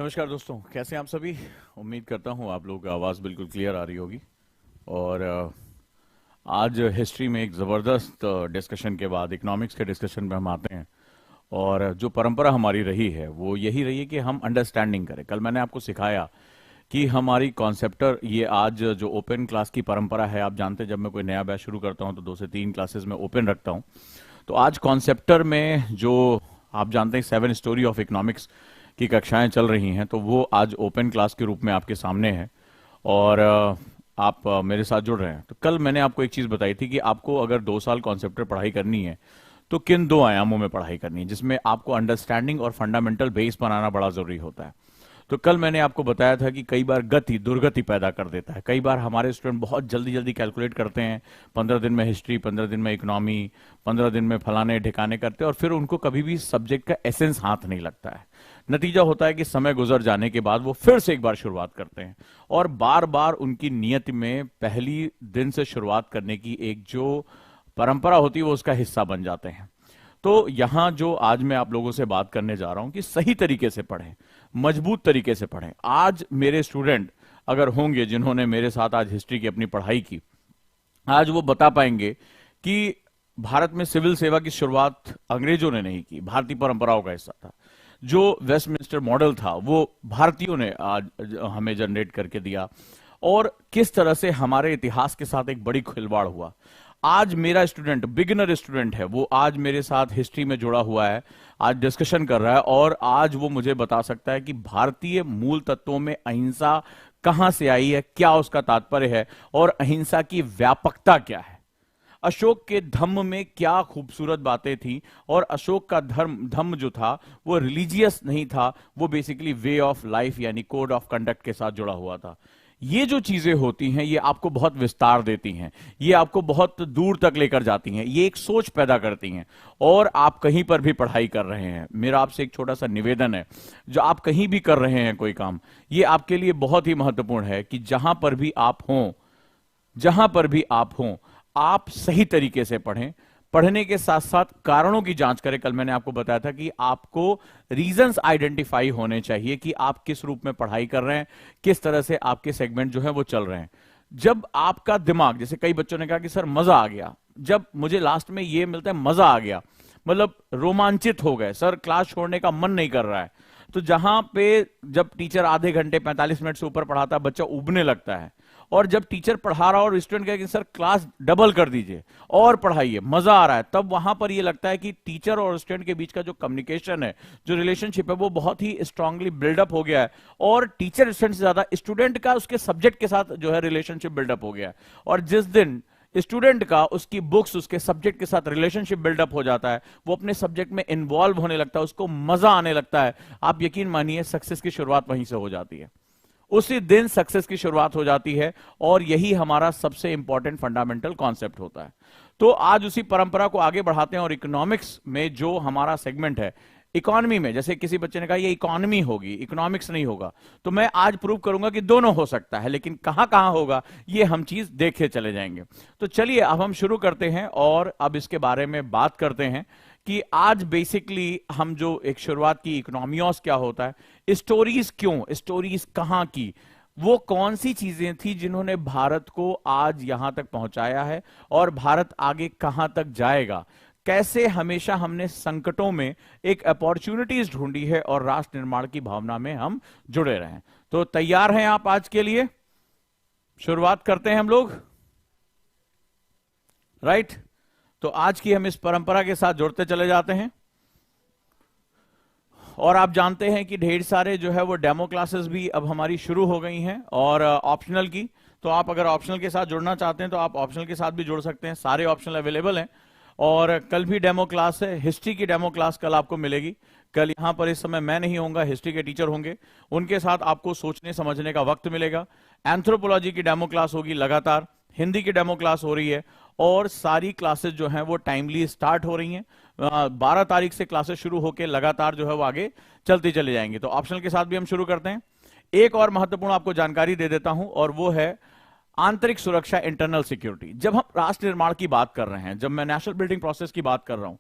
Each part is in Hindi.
नमस्कार दोस्तों, कैसे हैं आप सभी। उम्मीद करता हूँ आप लोगों की आवाज़ बिल्कुल क्लियर आ रही होगी। और आज हिस्ट्री में एक ज़बरदस्त डिस्कशन के बाद इकोनॉमिक्स के डिस्कशन में हम आते हैं। और जो परंपरा हमारी रही है वो यही रही है कि हम अंडरस्टैंडिंग करें। कल मैंने आपको सिखाया कि हमारी कॉन्सेप्टर ये आज जो ओपन क्लास की परंपरा है, आप जानते हैं जब मैं कोई नया बैच शुरू करता हूँ तो 2 से 3 क्लासेस में ओपन रखता हूँ। तो आज कॉन्सेप्टर में जो आप जानते हैं 7 स्टोरी ऑफ इकोनॉमिक्स की कक्षाएं चल रही हैं, तो वो आज ओपन क्लास के रूप में आपके सामने है। और आप मेरे साथ जुड़ रहे हैं। तो कल मैंने आपको एक चीज़ बताई थी कि आपको अगर 2 साल कॉन्सेप्टर पढ़ाई करनी है तो किन 2 आयामों में पढ़ाई करनी है, जिसमें आपको अंडरस्टैंडिंग और फंडामेंटल बेस बनाना बड़ा जरूरी होता है। तो कल मैंने आपको बताया था कि कई बार गति दुर्गति पैदा कर देता है। कई बार हमारे स्टूडेंट बहुत जल्दी जल्दी कैलकुलेट करते हैं, 15 दिन में हिस्ट्री, 15 दिन में इकोनॉमी, 15 दिन में फलाने ठिकाने करते हैं, और फिर उनको कभी भी सब्जेक्ट का एसेंस हाथ नहीं लगता है। नतीजा होता है कि समय गुजर जाने के बाद वो फिर से एक बार शुरुआत करते हैं और बार बार उनकी नियत में पहली दिन से शुरुआत करने की एक जो परंपरा होती है वो उसका हिस्सा बन जाते हैं। तो यहां जो आज मैं आप लोगों से बात करने जा रहा हूं कि सही तरीके से पढ़ें, मजबूत तरीके से पढ़ें। आज मेरे स्टूडेंट अगर होंगे जिन्होंने मेरे साथ आज हिस्ट्री की अपनी पढ़ाई की, आज वो बता पाएंगे कि भारत में सिविल सेवा की शुरुआत अंग्रेजों ने नहीं की, भारतीय परंपराओं का हिस्सा था। जो वेस्टमिंस्टर मॉडल था वो भारतीयों ने आज हमें जनरेट करके दिया, और किस तरह से हमारे इतिहास के साथ एक बड़ी खिलवाड़ हुआ। आज मेरा स्टूडेंट बिगिनर स्टूडेंट है, वो आज मेरे साथ हिस्ट्री में जुड़ा हुआ है, आज डिस्कशन कर रहा है, और आज वो मुझे बता सकता है कि भारतीय मूल तत्वों में अहिंसा कहां से आई है, क्या उसका तात्पर्य है, और अहिंसा की व्यापकता क्या है। अशोक के धम्म में क्या खूबसूरत बातें थी, और अशोक का धम्म जो था वो रिलीजियस नहीं था, वो बेसिकली वे ऑफ लाइफ यानी कोड ऑफ कंडक्ट के साथ जुड़ा हुआ था। ये जो चीजें होती हैं ये आपको बहुत विस्तार देती हैं, ये आपको बहुत दूर तक लेकर जाती हैं, ये एक सोच पैदा करती हैं। और आप कहीं पर भी पढ़ाई कर रहे हैं, मेरा आपसे एक छोटा सा निवेदन है, जो आप कहीं भी कर रहे हैं कोई काम, ये आपके लिए बहुत ही महत्वपूर्ण है कि जहां पर भी आप हों, जहां पर भी आप हों, आप सही तरीके से पढ़ें। पढ़ने के साथ साथ कारणों की जांच करें। कल मैंने आपको बताया था कि आपको रीजंस आइडेंटिफाई होने चाहिए कि आप किस रूप में पढ़ाई कर रहे हैं, किस तरह से आपके सेगमेंट जो है वो चल रहे हैं। जब आपका दिमाग, जैसे कई बच्चों ने कहा कि सर मजा आ गया, जब मुझे लास्ट में ये मिलता है मजा आ गया, मतलब रोमांचित हो गए, सर क्लास छोड़ने का मन नहीं कर रहा है। तो जहां पे जब टीचर आधे घंटे 45 मिनट से ऊपर पढ़ाता है बच्चा उबने लगता है, और जब टीचर पढ़ा रहा और स्टूडेंट कहे कि सर क्लास डबल कर दीजिए और पढ़ाइए, मजा आ रहा है, तब वहां पर ये लगता है कि टीचर और स्टूडेंट के बीच का जो कम्युनिकेशन है, जो रिलेशनशिप है, वो बहुत ही स्ट्रांगली बिल्डअप हो गया है। और टीचर स्टूडेंट से ज्यादा स्टूडेंट का उसके सब्जेक्ट के साथ जो है रिलेशनशिप बिल्डअप हो गया है। और जिस दिन स्टूडेंट का उसकी बुक्स, उसके सब्जेक्ट के साथ रिलेशनशिप बिल्डअप हो जाता है, वो अपने सब्जेक्ट में इन्वॉल्व होने लगता है, उसको मजा आने लगता है, आप यकीन मानिए सक्सेस की शुरुआत वहीं से हो जाती है। उसी दिन सक्सेस की शुरुआत हो जाती है, और यही हमारा सबसे इंपॉर्टेंट फंडामेंटल कॉन्सेप्ट होता है। तो आज उसी परंपरा को आगे बढ़ाते हैं, और इकोनॉमिक्स में जो हमारा सेगमेंट है, इकोनॉमी में, जैसे किसी बच्चे ने कहा ये इकोनॉमी होगी, इकोनॉमिक्स नहीं होगा, तो मैं आज प्रूव करूंगा कि दोनों हो सकता है, लेकिन कहां कहां होगा ये हम चीज देखे चले जाएंगे। तो चलिए अब हम शुरू करते हैं और अब इसके बारे में बात करते हैं कि आज बेसिकली हम जो एक शुरुआत की, इकोनॉमियोस क्या होता है, स्टोरीज क्यों, स्टोरीज कहां की, वो कौन सी चीजें थी जिन्होंने भारत को आज यहां तक पहुंचाया है, और भारत आगे कहां तक जाएगा, कैसे हमेशा हमने संकटों में एक अपॉर्चुनिटीज ढूंढी है, और राष्ट्र निर्माण की भावना में हम जुड़े रहे। तो तैयार हैं आप आज के लिए? शुरुआत करते हैं हम लोग, राइट? तो आज की हम इस परंपरा के साथ जुड़ते चले जाते हैं। और आप जानते हैं कि ढेर सारे जो है वो डेमो क्लासेस भी अब हमारी शुरू हो गई हैं, और ऑप्शनल की। तो आप अगर ऑप्शनल के साथ जुड़ना चाहते हैं तो आप ऑप्शनल के साथ भी जुड़ सकते हैं, सारे ऑप्शनल अवेलेबल हैं। और कल भी डेमो क्लास है, हिस्ट्री की डेमो क्लास कल आपको मिलेगी। कल यहां पर इस समय मैं नहीं होऊंगा, हिस्ट्री के टीचर होंगे, उनके साथ आपको सोचने समझने का वक्त मिलेगा। एंथ्रोपोलॉजी की डेमो क्लास होगी लगातार, हिंदी की डेमो क्लास हो रही है, और सारी क्लासेस जो हैं वो टाइमली स्टार्ट हो रही हैं। 12 तारीख से क्लासेस शुरू होकर लगातार जो है वो आगे चलती चले जाएंगे। तो ऑप्शनल के साथ भी हम शुरू करते हैं। एक और महत्वपूर्ण आपको जानकारी दे देता हूं, और वो है आंतरिक सुरक्षा, इंटरनल सिक्योरिटी। जब हम राष्ट्र निर्माण की बात कर रहे हैं, जब मैं नेशनल बिल्डिंग प्रोसेस की बात कर रहा हूं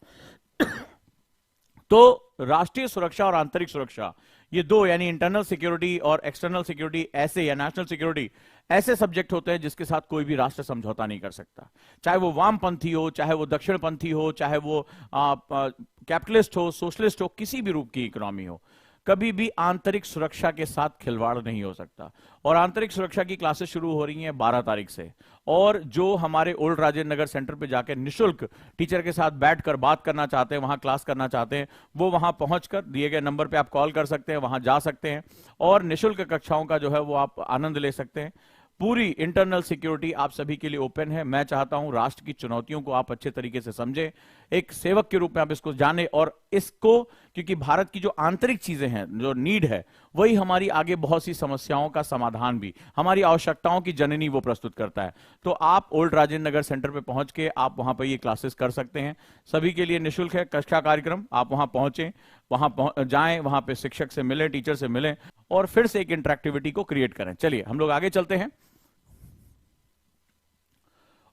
तो राष्ट्रीय सुरक्षा और आंतरिक सुरक्षा, ये दो, यानी इंटरनल सिक्योरिटी और एक्सटर्नल सिक्योरिटी ऐसे, या नेशनल सिक्योरिटी, ऐसे सब्जेक्ट होते हैं जिसके साथ कोई भी राष्ट्र समझौता नहीं कर सकता। चाहे वो वामपंथी हो, चाहे वो दक्षिणपंथी हो, चाहे वो कैपिटलिस्ट हो, सोशलिस्ट हो, किसी भी रूप की इकोनॉमी हो, कभी भी आंतरिक सुरक्षा के साथ खिलवाड़ नहीं हो सकता। और आंतरिक सुरक्षा की क्लासेस शुरू हो रही हैं 12 तारीख से, और जो हमारे ओल्ड राजेंद्र नगर सेंटर पे जाकर निशुल्क टीचर के साथ बैठकर बात करना चाहते हैं, वहां क्लास करना चाहते हैं, वो वहां पहुंचकर दिए गए नंबर पे आप कॉल कर सकते हैं, वहां जा सकते हैं और निशुल्क कक्षाओं का जो है वो आप आनंद ले सकते हैं। पूरी इंटरनल सिक्योरिटी आप सभी के लिए ओपन है। मैं चाहता हूं राष्ट्र की चुनौतियों को आप अच्छे तरीके से समझें, एक सेवक के रूप में आप इसको जाने, और इसको, क्योंकि भारत की जो आंतरिक चीजें हैं, जो नीड है, वही हमारी आगे बहुत सी समस्याओं का समाधान भी, हमारी आवश्यकताओं की जननी वो प्रस्तुत करता है। तो आप ओल्ड राजेंद्र नगर सेंटर पे पहुंच के आप वहां पर ये क्लासेस कर सकते हैं, सभी के लिए निःशुल्क है कक्षा कार्यक्रम। आप वहां पहुंचे, वहां जाएं, वहां पे शिक्षक से मिलें, टीचर से मिलें, और फिर से एक इंटरेक्टिविटी को क्रिएट करें। चलिए हम लोग आगे चलते हैं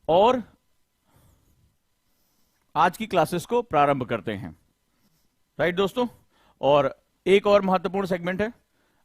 और आज की क्लासेस को प्रारंभ करते हैं। राइट दोस्तों, और एक और महत्वपूर्ण सेगमेंट है,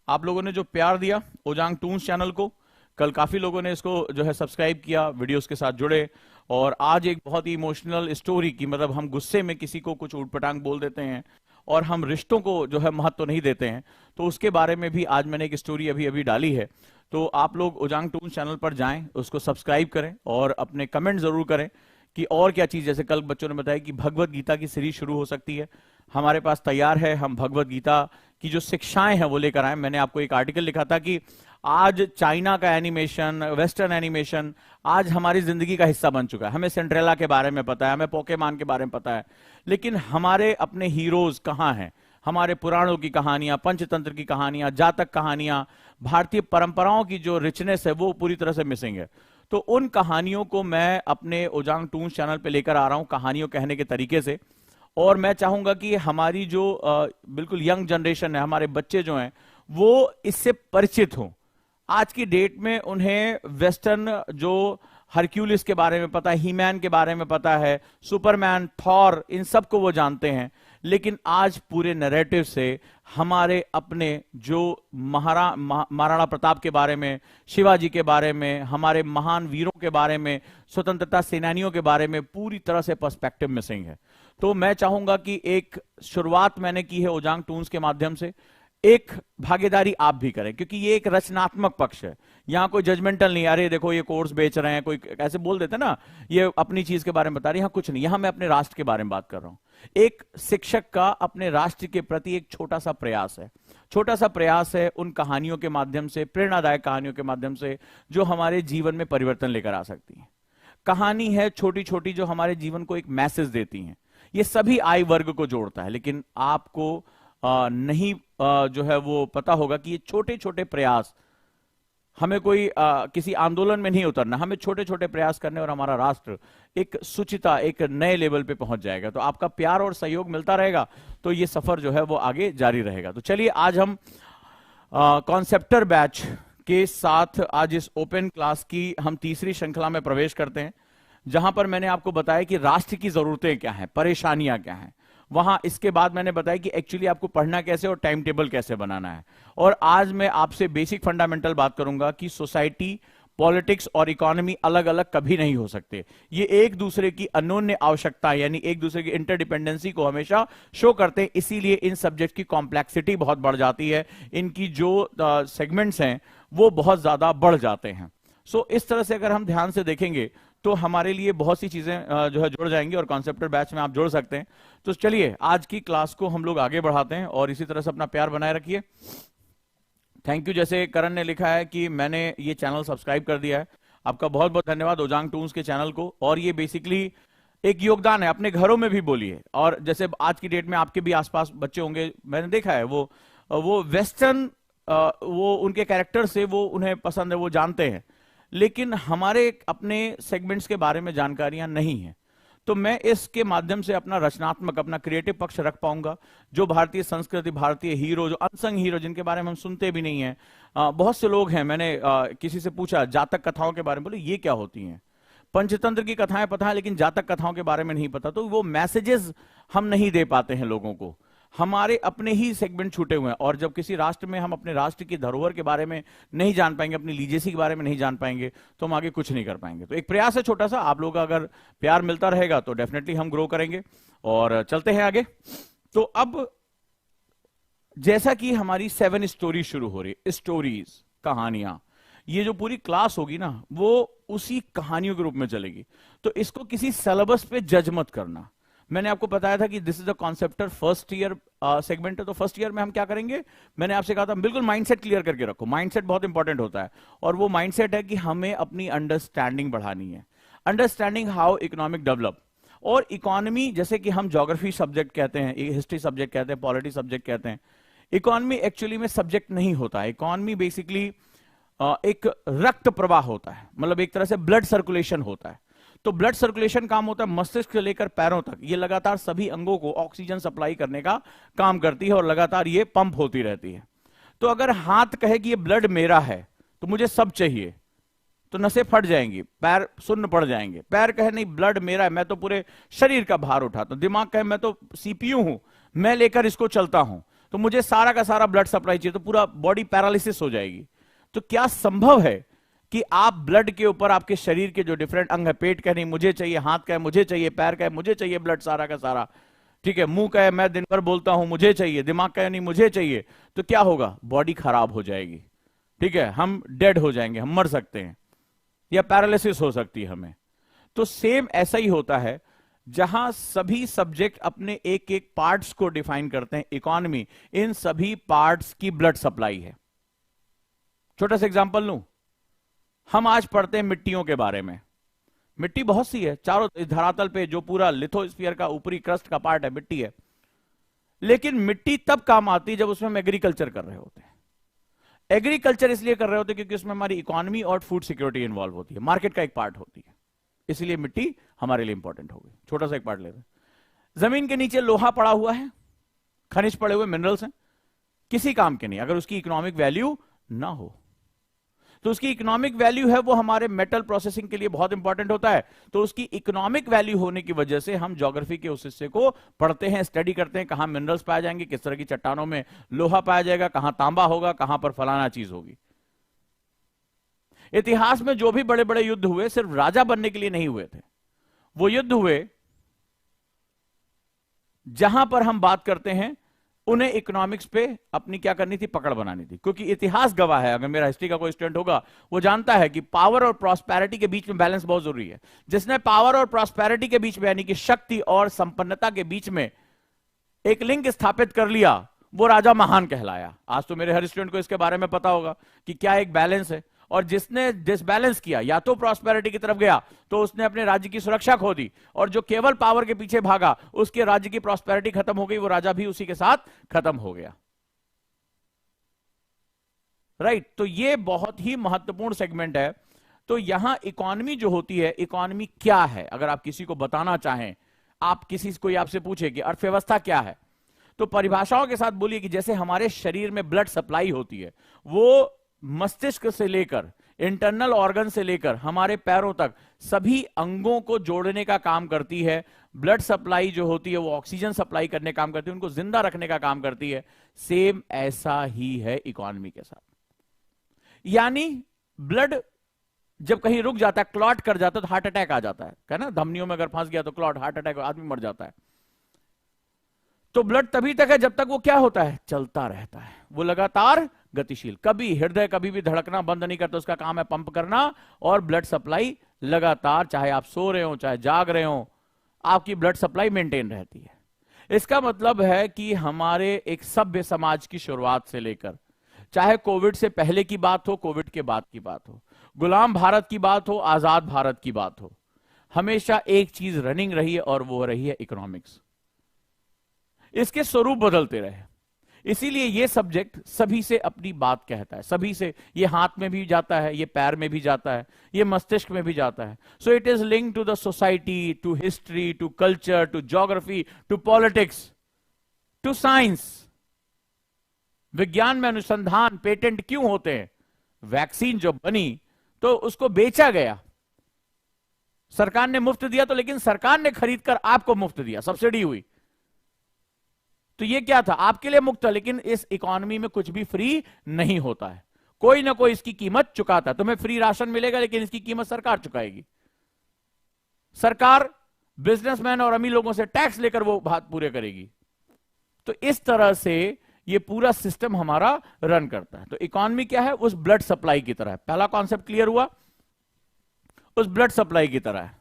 आप लोगों ने जो प्यार दिया ओजांग टून्स चैनल को, कल काफी लोगों ने इसको जो है सब्सक्राइब किया, वीडियोस के साथ जुड़े, और आज एक बहुत ही इमोशनल स्टोरी की, मतलब हम गुस्से में किसी को कुछ ऊटपटांग बोल देते हैं और हम रिश्तों को जो है महत्व नहीं देते हैं, तो उसके बारे में भी आज मैंने एक स्टोरी अभी अभी डाली है। तो आप लोग ओजांग टून्स चैनल पर जाएं, उसको सब्सक्राइब करें और अपने कमेंट जरूर करें कि और क्या चीज, जैसे कल बच्चों ने बताया कि भगवत गीता की सीरीज शुरू हो सकती है, हमारे पास तैयार है, हम भगवत गीता की जो शिक्षाएं हैं वो लेकर आए। मैंने आपको एक आर्टिकल लिखा था कि आज चाइना का एनिमेशन, वेस्टर्न एनिमेशन आज हमारी जिंदगी का हिस्सा बन चुका है। हमें सिंड्रेला के बारे में पता है, हमें पोकेमॉन के बारे में पता है, लेकिन हमारे अपने हीरोज कहां हैं? हमारे पुराणों की कहानियां, पंचतंत्र की कहानियां, जातक कहानियां, भारतीय परंपराओं की जो रिचनेस है वो पूरी तरह से मिसिंग है। तो उन कहानियों को मैं अपने ओजांग टून्स चैनल पे लेकर आ रहा हूं, कहानियों कहने के तरीके से। और मैं चाहूंगा कि हमारी जो बिल्कुल यंग जनरेशन है, हमारे बच्चे जो हैं, वो इससे परिचित हों। आज की डेट में उन्हें वेस्टर्न जो हरक्यूलिस के बारे में पता है, हीमैन के बारे में पता है, सुपरमैन, थॉर, इन सब को वो जानते हैं, लेकिन आज पूरे नैरेटिव से हमारे अपने जो महाराणा प्रताप के बारे में, शिवाजी के बारे में, हमारे महान वीरों के बारे में, स्वतंत्रता सेनानियों के बारे में पूरी तरह से पर्सपेक्टिव मिसिंग है। तो मैं चाहूंगा कि एक शुरुआत मैंने की है ओजांग टून्स के माध्यम से, एक भागीदारी आप भी करें, क्योंकि ये एक रचनात्मक पक्ष है। यहां कोई जजमेंटल नहीं, अरे देखो ये कोर्स बेच रहे हैं, कोई ऐसे बोल देते ना, ये अपनी चीज के बारे में बता रहे हैं। यहां कुछ नहीं, यहां मैं अपने राष्ट्र के बारे में बात कर रहा हूं। एक शिक्षक का अपने राष्ट्र के प्रति एक छोटा सा प्रयास है, छोटा सा प्रयास है उन कहानियों के माध्यम से, प्रेरणादायक कहानियों के माध्यम से, जो हमारे जीवन में परिवर्तन लेकर आ सकती है। कहानी है छोटी छोटी जो हमारे जीवन को एक मैसेज देती हैं। ये सभी आयु वर्ग को जोड़ता है, लेकिन आपको नहीं जो है वो पता होगा कि ये छोटे छोटे प्रयास, हमें कोई किसी आंदोलन में नहीं उतरना, हमें छोटे छोटे प्रयास करने और हमारा राष्ट्र एक सुचिता, एक नए लेवल पे पहुंच जाएगा। तो आपका प्यार और सहयोग मिलता रहेगा तो ये सफर जो है वो आगे जारी रहेगा। तो चलिए आज हम कॉन्सेप्टर बैच के साथ आज इस ओपन क्लास की हम तीसरी श्रृंखला में प्रवेश करते हैं, जहां पर मैंने आपको बताया कि राष्ट्र की जरूरतें क्या हैं, परेशानियां क्या हैं। वहां इसके बाद मैंने बताया कि एक्चुअली आपको पढ़ना कैसे और टाइम टेबल कैसे बनाना है। और आज मैं आपसे बेसिक फंडामेंटल बात करूंगा कि सोसाइटी, पॉलिटिक्स और इकोनॉमी अलग अलग कभी नहीं हो सकते। ये एक दूसरे की अनोन्य आवश्यकता, यानी एक दूसरे की इंटरडिपेंडेंसी को हमेशा शो करते हैं। इसीलिए इन सब्जेक्ट की कॉम्प्लेक्सिटी बहुत बढ़ जाती है, इनकी जो सेगमेंट्स हैं वो बहुत ज्यादा बढ़ जाते हैं। सो इस तरह से अगर हम ध्यान से देखेंगे तो हमारे लिए बहुत सी चीजें जो है जुड़ जाएंगी, और कॉन्सेप्टर बैच में आप जुड़ सकते हैं। तो चलिए आज की क्लास को हम लोग आगे बढ़ाते हैं, और इसी तरह से अपना प्यार बनाए रखिए। थैंक यू, जैसे करण ने लिखा है कि मैंने ये चैनल सब्सक्राइब कर दिया है, आपका बहुत बहुत धन्यवाद ओजांग टून्स के चैनल को। और ये बेसिकली एक योगदान है, अपने घरों में भी बोलिए। और जैसे आज की डेट में आपके भी आसपास बच्चे होंगे, मैंने देखा है वो वेस्टर्न वो उनके कैरेक्टर से वो उन्हें पसंद है, वो जानते हैं, लेकिन हमारे अपने सेगमेंट्स के बारे में जानकारियां नहीं है। तो मैं इसके माध्यम से अपना रचनात्मक, अपना क्रिएटिव पक्ष रख पाऊंगा। जो भारतीय संस्कृति, भारतीय हीरो, जो अनसंग हीरो जिनके बारे में हम सुनते भी नहीं है, बहुत से लोग हैं। मैंने किसी से पूछा जातक कथाओं के बारे में, बोले ये क्या होती हैं? पंचतंत्र की कथाएं पता है, लेकिन जातक कथाओं के बारे में नहीं पता। तो वो मैसेजेस हम नहीं दे पाते हैं लोगों को। हमारे अपने ही सेगमेंट छूटे हुए हैं, और जब किसी राष्ट्र में हम अपने राष्ट्र की धरोहर के बारे में नहीं जान पाएंगे, अपनी लीजेसी के बारे में नहीं जान पाएंगे, तो हम आगे कुछ नहीं कर पाएंगे। तो एक प्रयास है छोटा सा, आप लोगों का अगर प्यार मिलता रहेगा तो डेफिनेटली हम ग्रो करेंगे। और चलते हैं आगे। तो अब जैसा कि हमारी 7 स्टोरी शुरू हो रही है, स्टोरीज, कहानियां, ये जो पूरी क्लास होगी ना वो उसी कहानियों के रूप में चलेगी। तो इसको किसी सिलेबस पे जज मत करना। मैंने आपको बताया था कि this is the concept of first year segment है, तो फर्स्ट ईयर में हम क्या करेंगे, मैंने आपसे कहा था बिल्कुल माइंडसेट क्लियर करके रखो। माइंडसेट बहुत इंपॉर्टेंट होता है, और वो माइंडसेट है कि हमें अपनी अंडरस्टैंडिंग बढ़ानी है। Understanding how economic develop. और इकोनॉमी, जैसे कि हम ज्योग्राफी सब्जेक्ट कहते हैं, हिस्ट्री सब्जेक्ट कहते हैं, पॉलिटी सब्जेक्ट कहते हैं, इकोनॉमी एक्चुअली में सब्जेक्ट नहीं होता है। इकोनॉमी बेसिकली एक रक्त प्रवाह होता है, मतलब एक तरह से ब्लड सर्कुलेशन होता है। तो ब्लड सर्कुलेशन काम होता है मस्तिष्क से लेकर पैरों तक, ये लगातार सभी अंगों को ऑक्सीजन सप्लाई करने का काम करती है, और लगातार ये पंप होती रहती है। तो अगर हाथ कहे कि ये ब्लड मेरा है तो मुझे सब चाहिए, तो नसें फट जाएंगी, पैर सुन्न पड़ जाएंगे। पैर कहे नहीं ब्लड मेरा है, मैं तो पूरे शरीर का भार उठाता हूं। दिमाग कहे मैं तो सीपीयू हूं, मैं लेकर इसको चलता हूं, तो मुझे सारा का सारा ब्लड सप्लाई चाहिए, तो पूरा बॉडी पैरालिसिस हो जाएगी। तो क्या संभव है कि आप ब्लड के ऊपर आपके शरीर के जो डिफरेंट अंग है, पेट कहे नहीं मुझे चाहिए, हाथ कहे मुझे चाहिए, पैर कहे मुझे चाहिए ब्लड सारा का सारा, ठीक है, मुंह कहे मैं दिन भर बोलता हूं मुझे चाहिए, दिमाग कहे नहीं मुझे चाहिए, तो क्या होगा, बॉडी खराब हो जाएगी, ठीक है, हम डेड हो जाएंगे, हम मर सकते हैं, या पैरालिसिस हो सकती है हमें। तो सेम ऐसा ही होता है, जहां सभी सब्जेक्ट अपने एक एक पार्ट्स को डिफाइन करते हैं, इकोनॉमी इन सभी पार्ट्स की ब्लड सप्लाई है। छोटा सा एग्जांपल लूं, हम आज पढ़ते हैं मिट्टियों के बारे में। मिट्टी बहुत सी है, चारों इस धरातल पे जो पूरा लिथोस्फीयर का ऊपरी क्रस्ट का पार्ट है मिट्टी है। लेकिन मिट्टी तब काम आती है जब उसमें हम एग्रीकल्चर कर रहे होते हैं। एग्रीकल्चर इसलिए कर रहे होते हैं क्योंकि उसमें हमारी इकोनॉमी और फूड सिक्योरिटी इन्वॉल्व होती है, मार्केट का एक पार्ट होती है, इसलिए मिट्टी हमारे लिए इंपॉर्टेंट हो गई। छोटा सा एक पार्ट लेते हैं, जमीन के नीचे लोहा पड़ा हुआ है, खनिज पड़े हुए, मिनरल्स हैं, किसी काम के नहीं अगर उसकी इकोनॉमिक वैल्यू ना हो। तो उसकी इकोनॉमिक वैल्यू है वो हमारे मेटल प्रोसेसिंग के लिए बहुत इंपॉर्टेंट होता है। तो उसकी इकोनॉमिक वैल्यू होने की वजह से हम ज्योग्राफी के उस हिस्से को पढ़ते हैं, स्टडी करते हैं, कहां मिनरल्स पाए जाएंगे, किस तरह की चट्टानों में लोहा पाया जाएगा, कहां तांबा होगा, कहां पर फलाना चीज होगी। इतिहास में जो भी बड़े बड़े युद्ध हुए सिर्फ राजा बनने के लिए नहीं हुए थे, वो युद्ध हुए जहां पर हम बात करते हैं उन्हें इकोनॉमिक्स पे अपनी क्या करनी थी, पकड़ बनानी थी। क्योंकि इतिहास गवाह है, अगर मेरा हिस्ट्री का कोई स्टूडेंट होगा वो जानता है कि पावर और प्रॉस्पेरिटी के बीच में बैलेंस बहुत जरूरी है। जिसने पावर और प्रॉस्पेरिटी के बीच में यानी कि शक्ति और संपन्नता के बीच में एक लिंक स्थापित कर लिया वो राजा महान कहलाया। आज तो मेरे हर स्टूडेंट को इसके बारे में पता होगा कि क्या एक बैलेंस है, और जिसने डिसबैलेंस किया या तो प्रॉस्पेरिटी की तरफ गया तो उसने अपने राज्य की सुरक्षा खो दी, और जो केवल पावर के पीछे भागा उसके राज्य की प्रॉस्पेरिटी खत्म हो गई, वो राजा भी उसी के साथ खत्म हो गया। राइट, तो ये बहुत ही महत्वपूर्ण सेगमेंट है। तो यहां इकोनॉमी जो होती है, इकोनॉमी क्या है अगर आप किसी को बताना चाहें, आप किसी कोई आपसे पूछे कि अर्थव्यवस्था क्या है, तो परिभाषाओं के साथ बोलिए कि जैसे हमारे शरीर में ब्लड सप्लाई होती है वो मस्तिष्क से लेकर इंटरनल ऑर्गन से लेकर हमारे पैरों तक सभी अंगों को जोड़ने का काम करती है। ब्लड सप्लाई जो होती है वो ऑक्सीजन सप्लाई करने का काम करती है, उनको जिंदा रखने का काम करती है। सेम ऐसा ही है इकोनॉमी के साथ। यानी ब्लड जब कहीं रुक जाता है, क्लॉट कर जाता है, तो हार्ट अटैक आ जाता है ना, धमनियों में अगर फंस गया तो क्लॉट, हार्ट अटैक, आदमी मर जाता है। तो ब्लड तभी तक है जब तक वो क्या होता है, चलता रहता है, वो लगातार गतिशील। कभी हृदय कभी भी धड़कना बंद नहीं करता, उसका काम है पंप करना और ब्लड सप्लाई लगातार, चाहे आप सो रहे हो चाहे जाग रहे हो, आपकी ब्लड सप्लाई मेंटेन रहती है। इसका मतलब है कि हमारे एक सभ्य समाज की शुरुआत से लेकर, चाहे कोविड से पहले की बात हो, कोविड के बाद की बात हो, गुलाम भारत की बात हो, आजाद भारत की बात हो, हमेशा एक चीज रनिंग रही है और वो रही है इकोनॉमिक्स। इसके स्वरूप बदलते रहे, इसीलिए ये सब्जेक्ट सभी से अपनी बात कहता है, सभी से। ये हाथ में भी जाता है, ये पैर में भी जाता है, ये मस्तिष्क में भी जाता है। So it is linked to the society, to history, to culture, to geography, to politics, to science. विज्ञान में अनुसंधान, पेटेंट क्यों होते हैं? वैक्सीन जो बनी तो उसको बेचा गया, सरकार ने मुफ्त दिया तो, लेकिन सरकार ने खरीद कर आपको मुफ्त दिया, सब्सिडी हुई। तो ये क्या था, आपके लिए मुक्त था, लेकिन इस इकोनॉमी में कुछ भी फ्री नहीं होता है, कोई ना कोई इसकी कीमत चुकाता है। तुम्हें फ्री राशन मिलेगा, लेकिन इसकी कीमत सरकार चुकाएगी। सरकार बिजनेसमैन और अमीर लोगों से टैक्स लेकर वो बात पूरे करेगी। तो इस तरह से ये पूरा सिस्टम हमारा रन करता है। तो इकोनॉमी क्या है, उस ब्लड सप्लाई की तरह है। पहला कॉन्सेप्ट क्लियर हुआ, उस ब्लड सप्लाई की तरह है।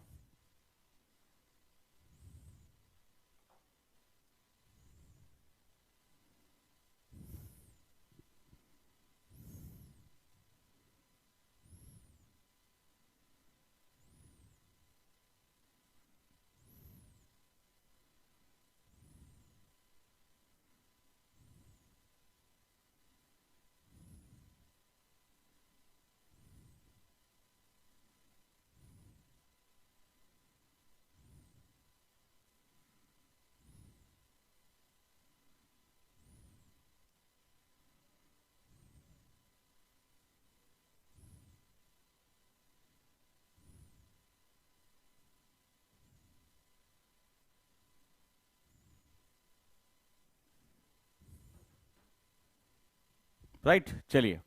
राइट चलिए,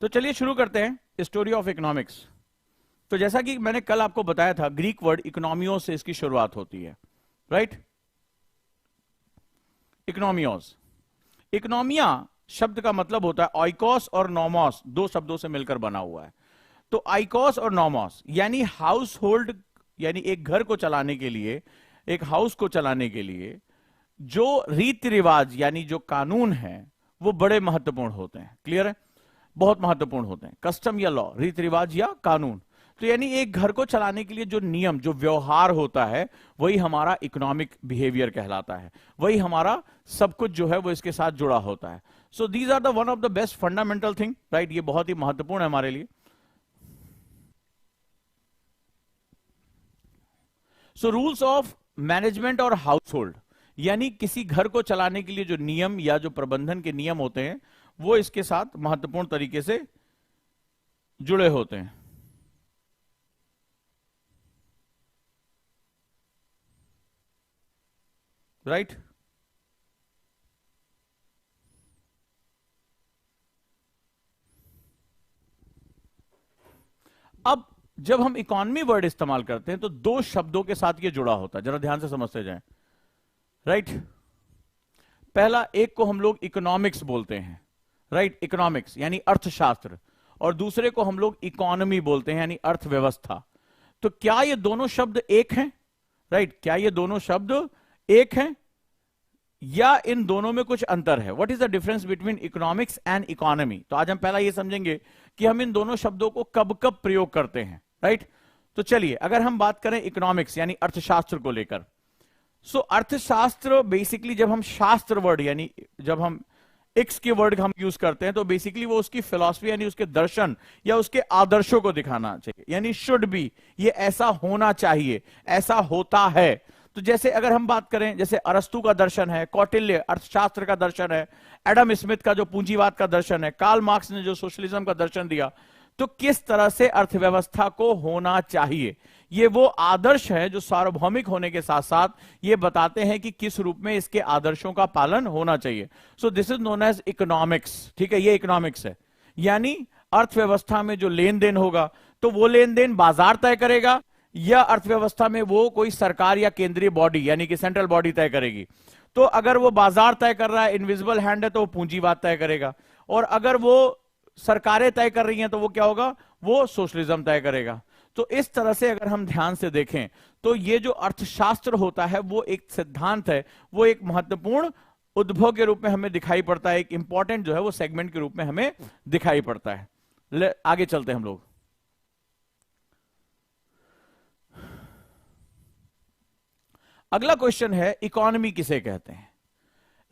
तो चलिए शुरू करते हैं स्टोरी ऑफ इकोनॉमिक्स। तो जैसा कि मैंने कल आपको बताया था, ग्रीक वर्ड इकोनॉमियों से इसकी शुरुआत होती है। राइट, इकोनॉमियोस, इकोनॉमिया शब्द का मतलब होता है ऑइकोस और नोमोस, दो शब्दों से मिलकर बना हुआ है। तो आइकोस और नोमोस यानी हाउस होल्ड, यानी एक घर को चलाने के लिए, एक हाउस को चलाने के लिए जो रीति रिवाज यानी जो कानून है वो बड़े महत्वपूर्ण होते हैं। क्लियर है, बहुत महत्वपूर्ण होते हैं। कस्टम या लॉ, रीति रिवाज या कानून। तो यानी एक घर को चलाने के लिए जो नियम, जो व्यवहार होता है, वही हमारा इकोनॉमिक बिहेवियर कहलाता है, वही हमारा सब कुछ जो है वो इसके साथ जुड़ा होता है। So these are the one of the best fundamental thing. Right, ये बहुत ही महत्वपूर्ण है हमारे लिए। सो रूल्स ऑफ मैनेजमेंट और हाउस होल्ड, यानी किसी घर को चलाने के लिए जो नियम या जो प्रबंधन के नियम होते हैं वो इसके साथ महत्वपूर्ण तरीके से जुड़े होते हैं। राइट, अब जब हम इकोनॉमी वर्ड इस्तेमाल करते हैं तो दो शब्दों के साथ ये जुड़ा होता है, जरा ध्यान से समझते जाएं। राइट, पहला, एक को हम लोग इकोनॉमिक्स बोलते हैं। राइट, इकोनॉमिक्स यानी अर्थशास्त्र, और दूसरे को हम लोग इकोनॉमी बोलते हैं यानी अर्थव्यवस्था। तो क्या ये दोनों शब्द एक हैं? राइट, क्या ये दोनों शब्द एक हैं या इन दोनों में कुछ अंतर है? What is the difference between economics and economy? तो आज हम पहला ये समझेंगे कि हम इन दोनों शब्दों को कब कब प्रयोग करते हैं। राइट, तो चलिए अगर हम बात करें इकोनॉमिक्स यानी अर्थशास्त्र को लेकर, सो अर्थशास्त्र बेसिकली जब हम शास्त्र वर्ड यानी जब हम एक्स के वर्ड हम यूज करते हैं तो बेसिकली वो उसकी फिलॉसफी यानी उसके दर्शन या उसके आदर्शों को दिखाना चाहिए, यानी शुड बी, ये ऐसा होना चाहिए, ऐसा होता है। तो जैसे अगर हम बात करें, जैसे अरस्तु का दर्शन है, कौटिल्य अर्थशास्त्र का दर्शन है, एडम स्मिथ का जो पूंजीवाद का दर्शन है, कार्ल मार्क्स ने जो सोशलिज्म का दर्शन दिया, तो किस तरह से अर्थव्यवस्था को होना चाहिए, ये वो आदर्श है जो सार्वभौमिक होने के साथ साथ ये बताते हैं कि किस रूप में इसके आदर्शों का पालन होना चाहिए। So this is known as economics. ठीक है, ये इकोनॉमिक्स है, यानी अर्थव्यवस्था में जो लेन देन होगा तो वो लेन देन बाजार तय करेगा या अर्थव्यवस्था में वो कोई सरकार या केंद्रीय बॉडी यानी कि सेंट्रल बॉडी तय करेगी। तो अगर वो बाजार तय कर रहा है, इनविजिबल हैंड है, तो वो पूंजीवाद तय करेगा, और अगर वो सरकारें तय कर रही हैं तो वो क्या होगा, वो सोशलिज्म तय करेगा। तो इस तरह से अगर हम ध्यान से देखें तो ये जो अर्थशास्त्र होता है वो एक सिद्धांत है, वो एक महत्वपूर्ण उद्भव के रूप में हमें दिखाई पड़ता है, एक इंपॉर्टेंट जो है वो सेगमेंट के रूप में हमें दिखाई पड़ता है। आगे चलते हैं हम लोग। अगला क्वेश्चन है, इकोनॉमी किसे कहते हैं?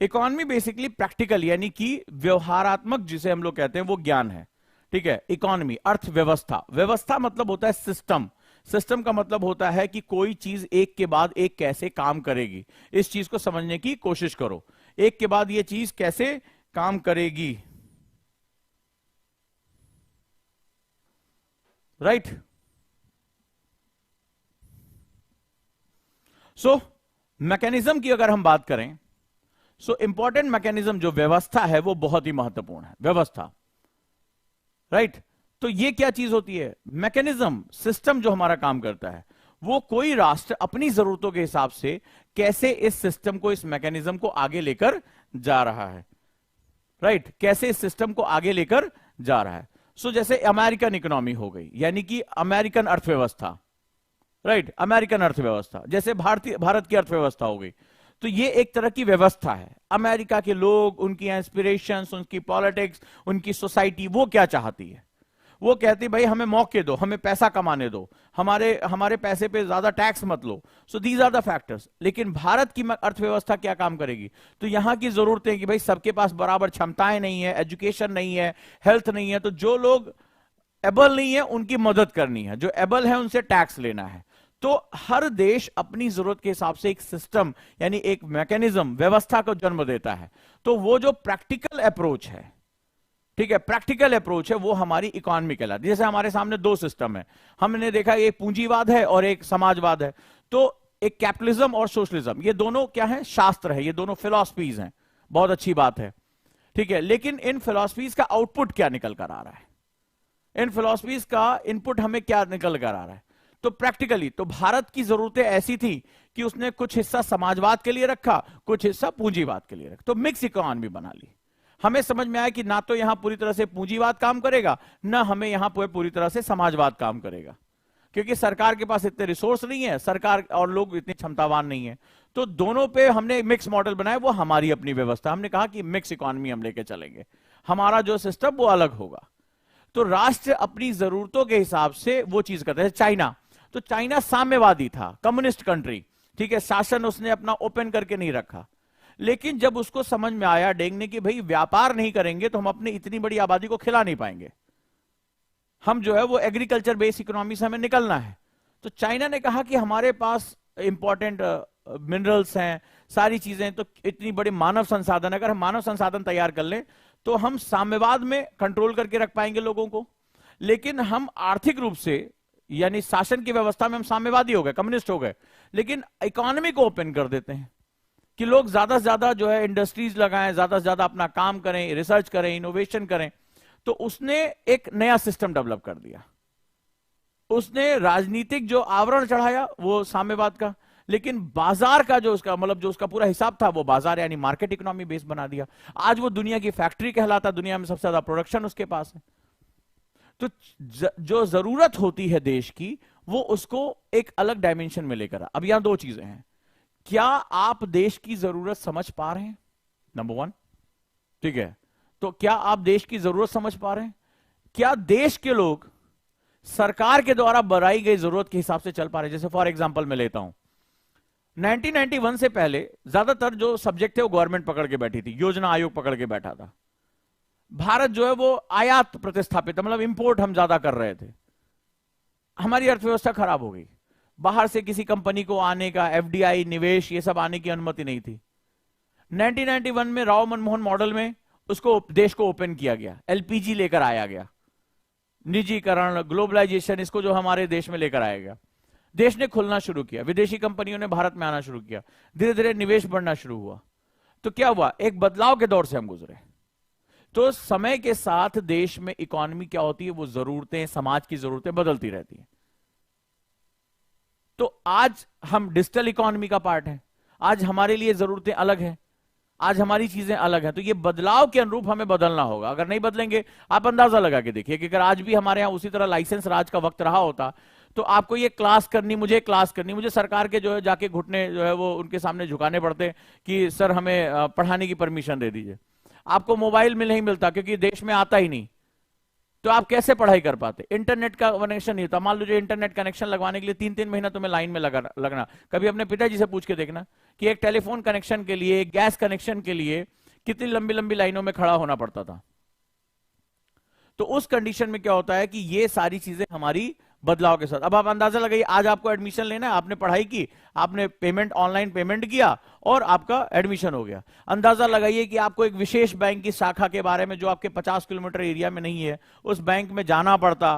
इकोनॉमी बेसिकली प्रैक्टिकल यानी कि व्यवहारात्मक जिसे हम लोग कहते हैं वो ज्ञान है। ठीक है, इकोनॉमी अर्थव्यवस्था, व्यवस्था मतलब होता है सिस्टम, सिस्टम का मतलब होता है कि कोई चीज एक के बाद एक कैसे काम करेगी, इस चीज को समझने की कोशिश करो, एक के बाद ये चीज कैसे काम करेगी। राइट, सो मैकेनिज्म की अगर हम बात करें, सो इंपॉर्टेंट मैकेनिज्म जो व्यवस्था है वो बहुत ही महत्वपूर्ण है, व्यवस्था, राइट। तो ये क्या चीज होती है? मैकेनिज्म, सिस्टम जो हमारा काम करता है, वो कोई राष्ट्र अपनी जरूरतों के हिसाब से कैसे इस सिस्टम को, इस मैकेनिज्म को आगे लेकर जा रहा है, राइट, कैसे इस सिस्टम को आगे लेकर जा रहा है। सो जैसे अमेरिकन इकोनॉमी हो गई, यानी कि अमेरिकन अर्थव्यवस्था, राइट, अमेरिकन अर्थव्यवस्था, जैसे भारत की अर्थव्यवस्था हो गई। तो ये एक तरह की व्यवस्था है। अमेरिका के लोग, उनकी एस्पिरेशंस, उनकी पॉलिटिक्स, उनकी सोसाइटी, वो क्या चाहती है? वो कहती भाई हमें मौके दो, हमें पैसा कमाने दो, हमारे पैसे पे ज्यादा टैक्स मत लो। So these are the factors. लेकिन भारत की अर्थव्यवस्था क्या काम करेगी? तो यहां की जरूरतें कि भाई सबके पास बराबर क्षमताएं नहीं है, एजुकेशन नहीं है, हेल्थ नहीं है, तो जो लोग एबल नहीं है उनकी मदद करनी है, जो एबल है उनसे टैक्स लेना है। तो हर देश अपनी जरूरत के हिसाब से एक सिस्टम, यानी एक मैकेनिज्म, व्यवस्था को जन्म देता है। तो वो जो प्रैक्टिकल अप्रोच है, ठीक है, प्रैक्टिकल अप्रोच है, वो हमारी इकोनॉमी कहलाती है। जैसे हमारे सामने दो सिस्टम है, हमने देखा एक पूंजीवाद है और एक समाजवाद है। तो एक कैपिटलिज्म और सोशलिज्म, ये दोनों क्या है? शास्त्र है, ये दोनों फिलॉसफीज हैं। बहुत अच्छी बात है, ठीक है। लेकिन इन फिलॉसफीज का आउटपुट क्या निकल कर आ रहा है? इन फिलॉसफीज का इनपुट हमें क्या निकल कर आ रहा है? तो प्रैक्टिकली तो भारत की जरूरतें ऐसी थी कि उसने कुछ हिस्सा समाजवाद के लिए रखा, कुछ हिस्सा पूंजीवाद के लिए रखा, तो मिक्स इकोनॉमी बना ली। हमें समझ में आया कि ना तो यहां पूरी तरह से पूंजीवाद काम करेगा, ना हमें यहां पूरी तरह से समाजवाद काम करेगा, क्योंकि सरकार के पास इतने रिसोर्स नहीं है, सरकार और लोग इतने क्षमतावान नहीं है। तो दोनों पे हमने मिक्स मॉडल बनाया, वो हमारी अपनी व्यवस्था। हमने कहा कि मिक्स इकोनॉमी हम लेके चलेंगे, हमारा जो सिस्टम वो अलग होगा। तो राष्ट्र अपनी जरूरतों के हिसाब से वो चीज करता है। चाइना, तो चाइना साम्यवादी था, कम्युनिस्ट कंट्री, ठीक है, शासन उसने अपना ओपन करके नहीं रखा। लेकिन जब उसको समझ में आया डेंग ने कि भाई व्यापार नहीं करेंगे तो हम अपनी इतनी बड़ी आबादी को खिला नहीं पाएंगे, हम जो है वो एग्रीकल्चर बेस्ड इकोनॉमी से हमें निकलना है। तो चाइना ने कहा कि हमारे पास इंपॉर्टेंट मिनरल्स हैं, सारी चीजें, तो इतनी बड़ी मानव संसाधन, अगर हम मानव संसाधन तैयार कर लें तो हम साम्यवाद में कंट्रोल करके रख पाएंगे लोगों को। लेकिन हम आर्थिक रूप से, यानी शासन की व्यवस्था में हम साम्यवादी हो गए, कम्युनिस्ट हो गए, लेकिन इकोनॉमी को ओपन कर देते हैं कि लोग ज्यादा से ज्यादा जो है इंडस्ट्रीज लगाएं, ज्यादा से ज्यादा अपना काम करें, रिसर्च करें, इनोवेशन करें। तो उसने एक नया सिस्टम डेवलप कर दिया, उसने राजनीतिक जो आवरण चढ़ाया वो साम्यवाद का, लेकिन बाजार का जो उसका मतलब जो उसका पूरा हिसाब था वो बाजार यानी मार्केट इकोनॉमी बेस बना दिया। आज वो दुनिया की फैक्ट्री कहलाता, दुनिया में सबसे ज्यादा प्रोडक्शन उसके पास है। तो जो जरूरत होती है देश की, वो उसको एक अलग डायमेंशन में लेकर। अब यहां दो चीजें हैं, क्या आप देश की जरूरत समझ पा रहे हैं? नंबर वन, ठीक है, तो क्या आप देश की जरूरत समझ पा रहे हैं? क्या देश के लोग सरकार के द्वारा बनाई गई जरूरत के हिसाब से चल पा रहे हैं? जैसे फॉर एग्जांपल मैं लेता हूं, 1991 से पहले ज्यादातर जो सब्जेक्ट थे वो गवर्नमेंट पकड़ के बैठी थी, योजना आयोग पकड़ के बैठा था। भारत जो है वो आयात प्रतिस्थापित, मतलब इंपोर्ट हम ज्यादा कर रहे थे, हमारी अर्थव्यवस्था खराब हो गई। बाहर से किसी कंपनी को आने का, एफडीआई, निवेश, ये सब आने की अनुमति नहीं थी। 1991 में राव मनमोहन मॉडल में उसको देश को ओपन किया गया, एलपीजी लेकर आया गया, निजीकरण, ग्लोबलाइजेशन, इसको जो हमारे देश में लेकर आया गया। देश ने खुलना शुरू किया, विदेशी कंपनियों ने भारत में आना शुरू किया, धीरे धीरे निवेश बढ़ना शुरू हुआ। तो क्या हुआ? एक बदलाव के दौर से हम गुजरे। तो समय के साथ देश में इकोनॉमी क्या होती है, वो जरूरतें, समाज की जरूरतें बदलती रहती हैं। तो आज हम डिजिटल इकोनॉमी का पार्ट है, आज हमारे लिए जरूरतें अलग हैं, आज हमारी चीजें अलग हैं। तो ये बदलाव के अनुरूप हमें बदलना होगा। अगर नहीं बदलेंगे, आप अंदाजा लगा के देखिए कि अगर आज भी हमारे यहां उसी तरह लाइसेंस राज का वक्त रहा होता, तो आपको ये क्लास करनी, मुझे क्लास करनी, मुझे सरकार के जो है जाके घुटने जो है वो उनके सामने झुकाने पड़ते कि सर हमें पढ़ाने की परमिशन दे दीजिए। आपको मोबाइल में नहीं मिलता क्योंकि देश में आता ही नहीं, तो आप कैसे पढ़ाई कर पाते? इंटरनेट का कनेक्शन नहीं था। मान लीजिए इंटरनेट कनेक्शन लगवाने के लिए 3-3 महीना तुम्हें लाइन में लगना। कभी अपने पिताजी से पूछ के देखना कि एक टेलीफोन कनेक्शन के लिए, एक गैस कनेक्शन के लिए कितनी लंबी लंबी लाइनों में खड़ा होना पड़ता था। तो उस कंडीशन में क्या होता है कि ये सारी चीजें हमारी बदलाव के साथ। अब आप अंदाजा लगाइए, आज आपको एडमिशन लेना है, आपने पढ़ाई की, आपने पेमेंट, ऑनलाइन पेमेंट किया और आपका एडमिशन हो गया। अंदाजा लगाइए कि आपको एक विशेष बैंक की शाखा के बारे में जो आपके 50 किलोमीटर एरिया में नहीं है, उस बैंक में जाना पड़ता,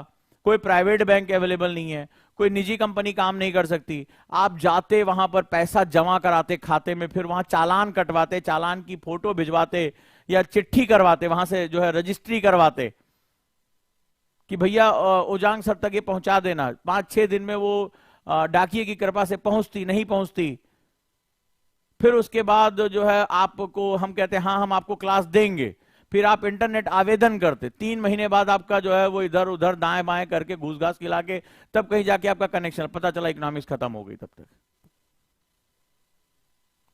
कोई प्राइवेट बैंक अवेलेबल नहीं है, कोई निजी कंपनी काम नहीं कर सकती। आप जाते वहां पर पैसा जमा कराते खाते में, फिर वहां चालान कटवाते, चालान की फोटो भिजवाते या चिट्ठी करवाते, वहां से जो है रजिस्ट्री करवाते कि भैया उजांग सर तक ये पहुंचा देना। 5-6 दिन में वो डाकिये की कृपा से पहुंचती, नहीं पहुंचती। फिर उसके बाद जो है आपको हम कहते हैं हाँ हम आपको क्लास देंगे, फिर आप इंटरनेट आवेदन करते, 3 महीने बाद आपका जो है वो इधर उधर दाएं बाएं करके घूस घास खिला के तब कहीं जाके आपका कनेक्शन, पता चला इकोनॉमिक्स खत्म हो गई तब तक।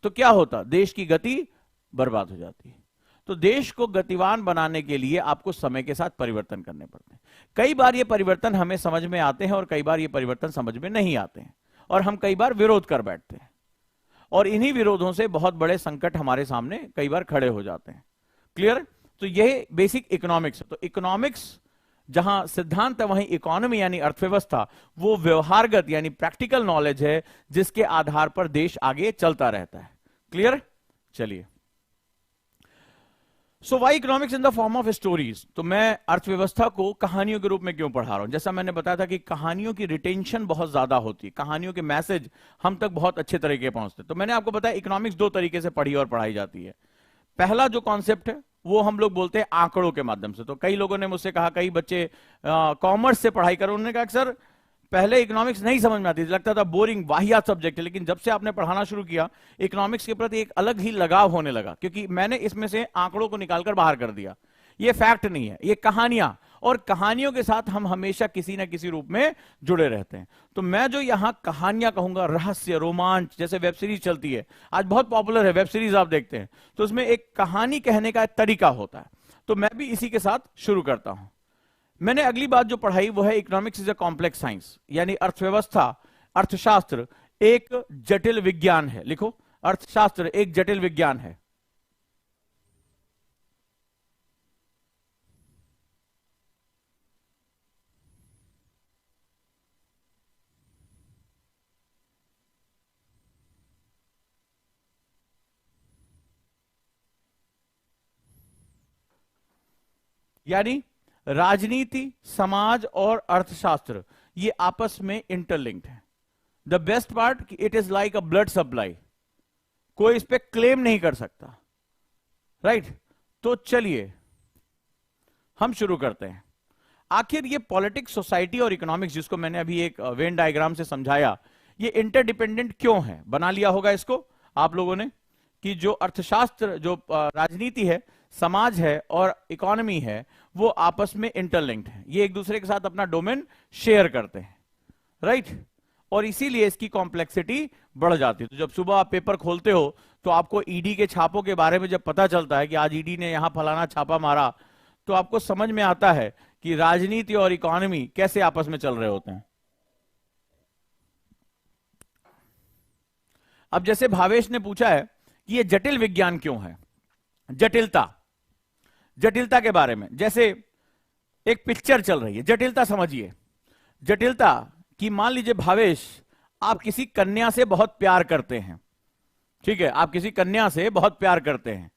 तो क्या होता, देश की गति बर्बाद हो जाती है। तो देश को गतिवान बनाने के लिए आपको समय के साथ परिवर्तन करने पड़ते हैं। कई बार ये परिवर्तन हमें समझ में आते हैं और कई बार ये परिवर्तन समझ में नहीं आते हैं, और हम कई बार विरोध कर बैठते हैं, और इन्हीं विरोधों से बहुत बड़े संकट हमारे सामने कई बार खड़े हो जाते हैं। क्लियर? तो यह बेसिक इकोनॉमिक्स है। तो इकोनॉमिक्स जहां सिद्धांत है वहीं इकोनॉमी यानी अर्थव्यवस्था वो व्यवहारगत यानी प्रैक्टिकल नॉलेज है जिसके आधार पर देश आगे चलता रहता है। क्लियर? चलिए, so why economics in the form of stories. तो मैं अर्थव्यवस्था को कहानियों के रूप में क्यों पढ़ा रहा हूं? जैसा मैंने बताया था कि कहानियों की रिटेंशन बहुत ज्यादा होती है, कहानियों के मैसेज हम तक बहुत अच्छे तरीके पहुंचते। तो मैंने आपको बताया इकोनॉमिक्स 2 तरीके से पढ़ी और पढ़ाई जाती है। पहला जो कॉन्सेप्ट है वो हम लोग बोलते हैं आंकड़ों के माध्यम से। तो कई लोगों ने मुझसे कहा, कई बच्चे कॉमर्स से पढ़ाई कर, उन्होंने कहा कि सर पहले इकोनॉमिक्स नहीं समझ में आती थी, लगता था बोरिंग वाहियात सब्जेक्ट है, लेकिन जब से आपने पढ़ाना शुरू किया इकोनॉमिक्स के प्रति एक अलग ही लगाव होने लगा, क्योंकि मैंने इसमें से आंकड़ों को निकालकर बाहर कर दिया। ये फैक्ट नहीं है, ये कहानियां, और कहानियों के साथ हम हमेशा किसी ना किसी रूप में जुड़े रहते हैं। तो मैं जो यहां कहानियां कहूंगा, रहस्य, रोमांच, जैसे वेब सीरीज चलती है आज बहुत पॉपुलर है, वेब सीरीज आप देखते हैं, तो उसमें एक कहानी कहने का एक तरीका होता है। तो मैं भी इसी के साथ शुरू करता हूं। मैंने अगली बात जो पढ़ाई वो है economics is a complex science, यानी अर्थव्यवस्था, अर्थशास्त्र एक जटिल विज्ञान है। लिखो, अर्थशास्त्र एक जटिल विज्ञान है। यानी राजनीति, समाज और अर्थशास्त्र ये आपस में इंटरलिंक्ड है। The best part, it is like a blood supply, कोई इस पे क्लेम नहीं कर सकता। राइट? तो चलिए हम शुरू करते हैं। आखिर ये पॉलिटिक्स, सोसाइटी और इकोनॉमिक्स, जिसको मैंने अभी एक वेन डायग्राम से समझाया, ये इंटरडिपेंडेंट क्यों है? बना लिया होगा इसको आप लोगों ने कि जो अर्थशास्त्र, जो राजनीति है, समाज है और इकोनॉमी है, वो आपस में इंटरलिंक्ड है, ये एक दूसरे के साथ अपना डोमेन शेयर करते हैं। राइट? और इसीलिए इसकी कॉम्प्लेक्सिटी बढ़ जाती है। तो जब सुबह आप पेपर खोलते हो तो आपको ईडी के छापों के बारे में जब पता चलता है कि आज ईडी ने यहां फलाना छापा मारा, तो आपको समझ में आता है कि राजनीति और इकोनॉमी कैसे आपस में चल रहे होते हैं। अब जैसे भावेश ने पूछा है कि ये जटिल विज्ञान क्यों है, जटिलता के बारे में, जैसे एक पिक्चर चल रही है, जटिलता समझिए। जटिलता कि मान लीजिए भावेश, आप किसी कन्या से बहुत प्यार करते हैं, ठीक है, आप किसी कन्या से बहुत प्यार करते हैं,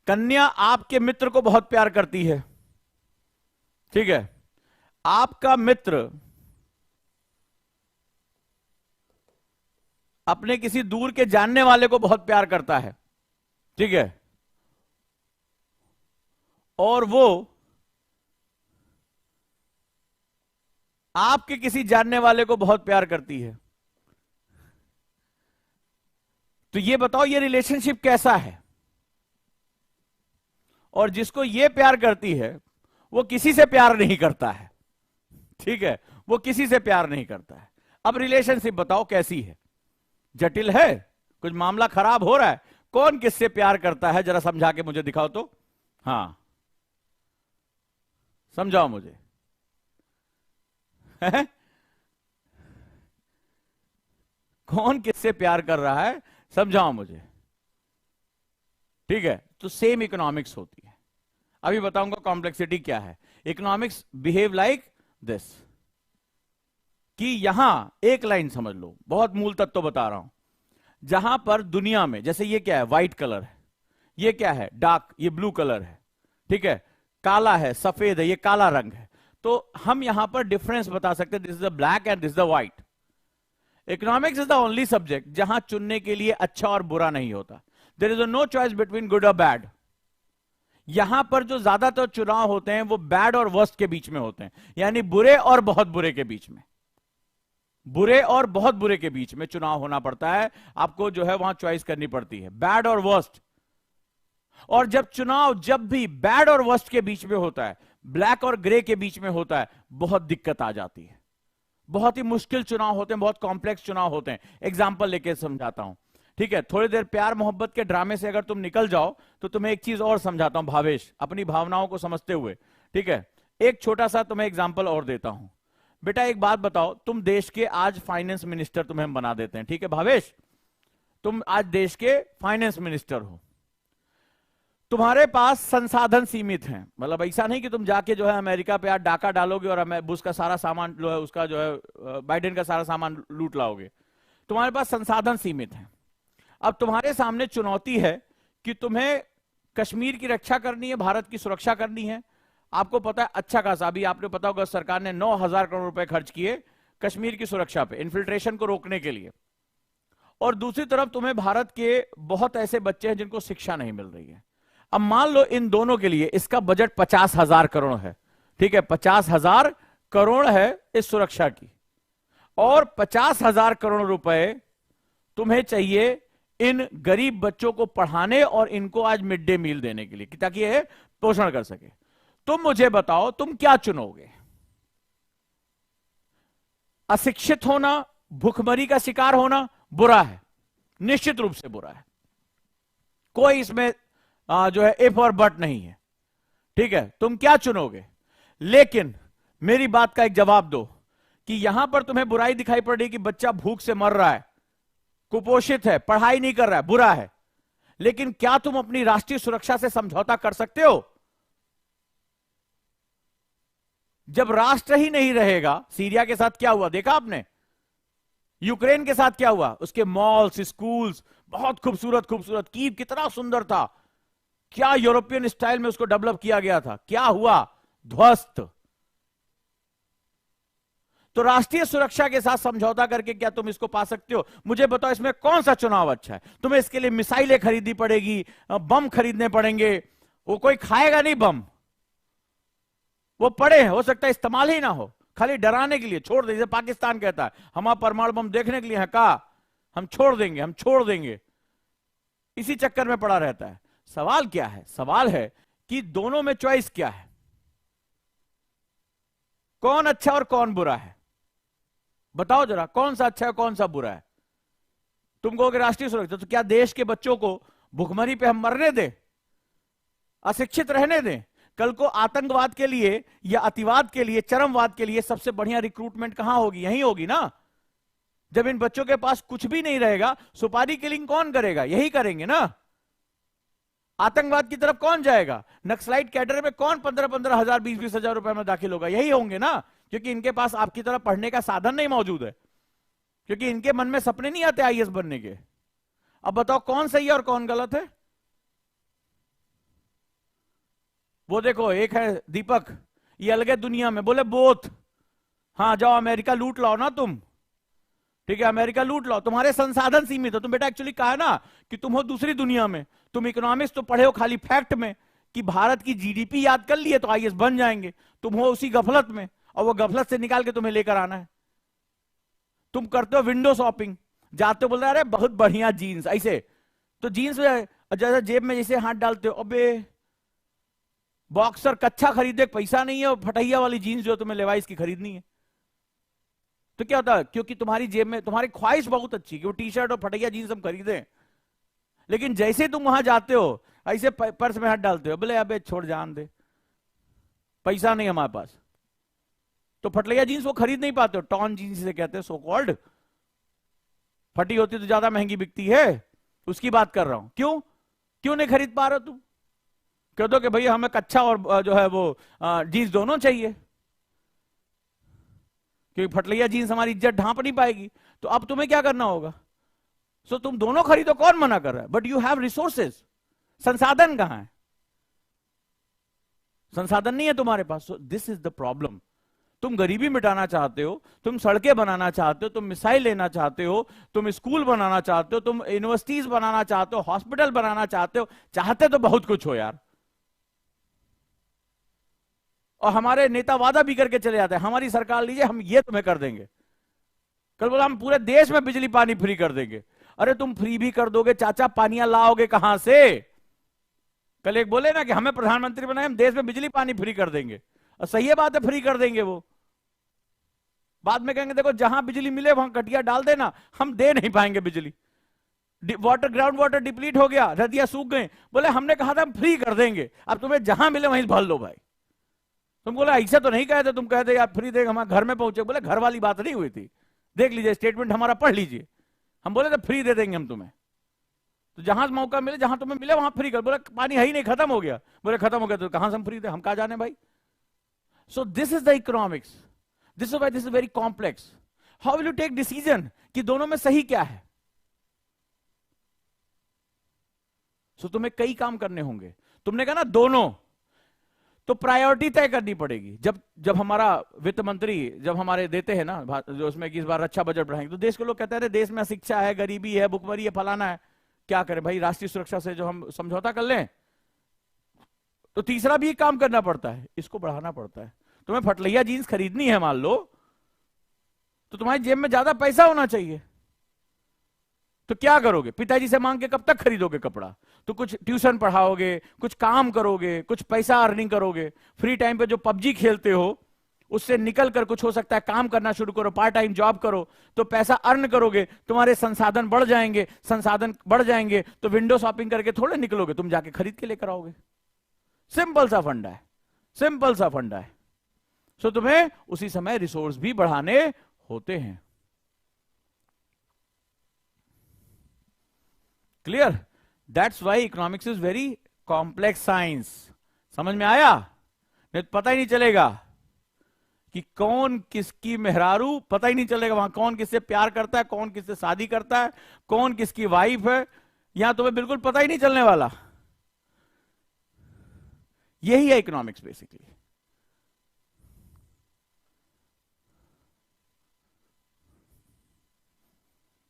कन्या आपके मित्र को बहुत प्यार करती है, ठीक है, आपका मित्र अपने किसी दूर के जानने वाले को बहुत प्यार करता है, ठीक है, और वो आपके किसी जानने वाले को बहुत प्यार करती है। तो ये बताओ ये रिलेशनशिप कैसा है? और जिसको ये प्यार करती है वो किसी से प्यार नहीं करता है, ठीक है, वो किसी से प्यार नहीं करता है। अब रिलेशनशिप बताओ कैसी है? जटिल है, कुछ मामला खराब हो रहा है। कौन किससे प्यार करता है जरा समझा के मुझे दिखाओ तो। हां, समझाओ मुझे। कौन किससे प्यार कर रहा है, समझाओ मुझे। ठीक है, तो सेम इकोनॉमिक्स होती है। अभी बताऊंगा कॉम्प्लेक्सिटी क्या है। इकोनॉमिक्स बिहेव लाइक दिस, कि यहां एक लाइन समझ लो, बहुत मूल तत्व बता रहा हूं। जहां पर दुनिया में, जैसे ये क्या है, व्हाइट कलर है, ये क्या है, डार्क, ये ब्लू कलर है, ठीक है, काला है, सफेद है, ये काला रंग है। तो हम यहां पर डिफरेंस बता सकते हैं, this is the black and this is the white. Economics is the only subject जहां चुनने के लिए अच्छा और बुरा नहीं होता। There is no choice between good और बैड। यहां पर जो ज्यादातर चुनाव होते हैं वो बैड और वर्स्ट के बीच में होते हैं, यानी बुरे और बहुत बुरे के बीच में, बुरे और बहुत बुरे के बीच में चुनाव होना पड़ता है। आपको जो है वहां चॉइस करनी पड़ती है, बैड और वर्स्ट। और जब चुनाव जब भी बैड और वर्स्ट के बीच में होता है, ब्लैक और ग्रे के बीच में होता है, बहुत दिक्कत आ जाती है। बहुत ही मुश्किल चुनाव होते हैं, बहुत कॉम्प्लेक्स चुनाव होते हैं। एग्जाम्पल लेके समझाता हूं, ठीक है? थोड़ी देर प्यार मोहब्बत के ड्रामे से अगर तुम निकल जाओ तो तुम्हें एक चीज और समझाता हूं, भावेश, अपनी भावनाओं को समझते हुए, ठीक है? एक छोटा सा तुम्हें एग्जाम्पल और देता हूं। बेटा एक बात बताओ, तुम देश के आज फाइनेंस मिनिस्टर तुम्हें हम बना देते हैं, ठीक है भावेश? तुम आज देश के फाइनेंस मिनिस्टर हो, तुम्हारे पास संसाधन सीमित हैं। मतलब ऐसा नहीं कि तुम जाके जो है अमेरिका पे आज डाका डालोगे और बुश का सारा सामान जो है, उसका जो है बाइडेन का सारा सामान लूट लाओगे। तुम्हारे पास संसाधन सीमित हैं। अब तुम्हारे सामने चुनौती है कि तुम्हें कश्मीर की रक्षा करनी है, भारत की सुरक्षा करनी है। आपको पता है अच्छा खासा, अभी आपने पता होगा सरकार ने 9,000 करोड़ रुपए खर्च किए कश्मीर की सुरक्षा पे, इन्फिल्ट्रेशन को रोकने के लिए। और दूसरी तरफ तुम्हें भारत के बहुत ऐसे बच्चे हैं जिनको शिक्षा नहीं मिल रही है। अब मान लो इन दोनों के लिए इसका बजट 50,000 करोड़ है, ठीक है? 50,000 करोड़ है इस सुरक्षा की, और 50,000 करोड़ रुपए तुम्हें चाहिए इन गरीब बच्चों को पढ़ाने और इनको आज मिड डे मील देने के लिए, ताकि ये पोषण कर सके। तुम मुझे बताओ तुम क्या चुनोगे? अशिक्षित होना, भूखमरी का शिकार होना बुरा है, निश्चित रूप से बुरा है, कोई इसमें जो है इफ और बट नहीं है, ठीक है? तुम क्या चुनोगे? लेकिन मेरी बात का एक जवाब दो कि यहां पर तुम्हें बुराई दिखाई पड़ रही कि बच्चा भूख से मर रहा है, कुपोषित है, पढ़ाई नहीं कर रहा है, बुरा है। लेकिन क्या तुम अपनी राष्ट्रीय सुरक्षा से समझौता कर सकते हो? जब राष्ट्र ही नहीं रहेगा, सीरिया के साथ क्या हुआ देखा आपने, यूक्रेन के साथ क्या हुआ, उसके मॉल्स, स्कूल्स बहुत खूबसूरत खूबसूरत, कीव कितना सुंदर था, क्या यूरोपियन स्टाइल में उसको डेवलप किया गया था, क्या हुआ, ध्वस्त। तो राष्ट्रीय सुरक्षा के साथ समझौता करके क्या तुम इसको पा सकते हो? मुझे बताओ इसमें कौन सा चुनाव अच्छा है? तुम्हें इसके लिए मिसाइलें खरीदनी पड़ेगी, बम खरीदने पड़ेंगे, वो कोई खाएगा नहीं बम, वो पड़े हैं, हो सकता है इस्तेमाल ही ना हो, खाली डराने के लिए छोड़ दे। जैसे पाकिस्तान कहता है हमारा परमाणु बम देखने के लिए है, कहा हम छोड़ देंगे, हम छोड़ देंगे, इसी चक्कर में पड़ा रहता है। सवाल क्या है? सवाल है कि दोनों में चॉइस क्या है, कौन अच्छा और कौन बुरा है? बताओ जरा, कौन सा अच्छा है कौन सा बुरा है? तुम कहोगे राष्ट्रीय सुरक्षा, तो क्या देश के बच्चों को भुखमरी पे हम मरने दें, अशिक्षित रहने दें? कल को आतंकवाद के लिए या अतिवाद के लिए, चरमवाद के लिए सबसे बढ़िया रिक्रूटमेंट कहां होगी? यही होगी ना। जब इन बच्चों के पास कुछ भी नहीं रहेगा, सुपारी किलिंग कौन करेगा? यही करेंगे ना। आतंकवाद की तरफ कौन जाएगा? नक्सलाइट कैडर में कौन 15-15 हजार, 20-20 हजार रुपए में दाखिल होगा? यही होंगे ना, क्योंकि इनके पास आपकी तरफ पढ़ने का साधन नहीं मौजूद है, क्योंकि इनके मन में सपने नहीं आते आईएएस बनने के। अब बताओ कौन सही है और कौन गलत है? वो देखो एक है दीपक, ये अलग है दुनिया में, बोले बोथ। हाँ जाओ अमेरिका लूट लाओ ना तुम, ठीक है? अमेरिका लूट लाओ, तुम्हारे संसाधन सीमित है। तुम बेटा एक्चुअली कहा ना कि तुम हो दूसरी दुनिया में, तुम इकोनॉमिक्स तो पढ़े हो खाली फैक्ट में कि भारत की जीडीपी याद कर लिए तो आईएएस बन जाएंगे। तुम हो उसी गफलत में, और वो गफलत से निकाल के तुम्हें लेकर आना है। तुम करते हो विंडो शॉपिंग, जाते हो बोल रहे अरे बहुत बढ़िया जीन्स, ऐसे तो जीन्स जैसे जेब में जैसे हाथ डालते हो, अबे बॉक्सर कच्चा खरीदे पैसा नहीं है, और फटैया वाली जीन्स जो तुम्हें लेवाइस की खरीदनी है, तो क्या होता है? क्योंकि तुम्हारी जेब में तुम्हारी ख्वाहिश बहुत अच्छी कि वो टी शर्ट और फटैया जीन्स हम खरीदें, लेकिन जैसे तुम वहां जाते हो ऐसे पर्स में हाथ डालते हो, बोले अबे छोड़ जान दे, पैसा नहीं हमारे पास, तो फटैया जीन्स वो खरीद नहीं पाते हो। टॉन जीन्स से कहते हैं, सो कॉल्ड। फटी होती तो ज्यादा महंगी बिकती है, उसकी बात कर रहा हूं। क्यों नहीं खरीद पा रहे तुम? कह दो कि भैया हमें कच्चा और जो है वो जीन्स दोनों चाहिए, क्योंकि फटलिया जीन्स हमारी इज्जत ढांप नहीं पाएगी। तो अब तुम्हें क्या करना होगा? सो तुम दोनों खरीदो, कौन मना कर रहा है? बट यू हैव रिसोर्सेज, संसाधन कहां है? संसाधन नहीं है तुम्हारे पास। So this is the problem तुम गरीबी मिटाना चाहते हो, तुम सड़कें बनाना चाहते हो, तुम मिसाइल लेना चाहते हो, तुम स्कूल बनाना चाहते हो, तुम यूनिवर्सिटीज बनाना चाहते हो, हॉस्पिटल बनाना चाहते हो, चाहते तो बहुत कुछ हो यार। और हमारे नेता वादा भी करके चले जाते हैं, हमारी सरकार लीजिए हम ये तुम्हें कर देंगे। कल बोला हम पूरे देश में बिजली पानी फ्री कर देंगे। अरे तुम फ्री भी कर दोगे चाचा, पानियां लाओगे कहां से? कल एक बोले ना कि हमें प्रधानमंत्री बनाए, हम देश में बिजली पानी फ्री कर देंगे। और सही बात है, फ्री कर देंगे वो। बाद में कहेंगे देखो जहां बिजली मिले वहां कटिया डाल देना, हम दे नहीं पाएंगे बिजली। वाटर, ग्राउंड वाटर डिप्लीट हो गया, नदियां सूख गई, बोले हमने कहा था हम फ्री कर देंगे, अब तुम्हें जहां मिले वहीं भर लो भाई। तुम बोला ऐसा तो नहीं कहे थे, तुम कहते यार फ्री देंगे, हमारे घर में पहुंचे। बोले घर वाली बात नहीं हुई थी, देख लीजिए स्टेटमेंट हमारा पढ़ लीजिए, हम बोले थे फ्री दे देंगे हम तुम्हें। तो जहां मौका मिले, जहां तुम्हें मिले वहां फ्री कर। बोले पानी है ही नहीं, खत्म हो गया। बोले खत्म हो गया तो कहां से हम फ्री दे, हम कहा जाने भाई। So this is the economics, this is why this is very complex. How will you take decision कि दोनों में सही क्या है? सो तुम्हें कई काम करने होंगे। तुमने कहा ना दोनों, तो प्रायोरिटी तय करनी पड़ेगी। जब हमारा वित्त मंत्री जब हमारे देते हैं ना जो उसमें कि इस बार रक्षा बजट बढ़ाएंगे, तो देश के लोग कहते हैं देश में अशिक्षा है, गरीबी है, भुखमरी है, फलाना है। क्या करें भाई, राष्ट्रीय सुरक्षा से जो हम समझौता कर लें, तो तीसरा भी काम करना पड़ता है, इसको बढ़ाना पड़ता है। तुम्हें फटलैया जीन्स खरीदनी है मान लो, तो तुम्हारी जेब में ज्यादा पैसा होना चाहिए। तो क्या करोगे, पिताजी से मांग के कब तक खरीदोगे कपड़ा? तो कुछ ट्यूशन पढ़ाओगे, कुछ काम करोगे, कुछ पैसा अर्निंग करोगे। फ्री टाइम पे जो पबजी खेलते हो उससे निकल कर कुछ हो सकता है काम करना शुरू करो, पार्ट टाइम जॉब करो, तो पैसा अर्न करोगे, तुम्हारे संसाधन बढ़ जाएंगे। संसाधन बढ़ जाएंगे तो विंडो शॉपिंग करके थोड़े निकलोगे, तुम जाके खरीद के लेकर आओगे। सिंपल सा फंडा है, सिंपल सा फंडा है। सो तुम्हें उसी समय रिसोर्स भी बढ़ाने होते हैं। Clear? That's why economics is very complex science. समझ में आया? नहीं तो पता ही नहीं चलेगा कि कौन किसकी मेहरारू, पता ही नहीं चलेगा वहां कौन किससे प्यार करता है, कौन किससे शादी करता है, कौन किसकी वाइफ है, यहां तुम्हें बिल्कुल पता ही नहीं चलने वाला। यही है इकोनॉमिक्स बेसिकली।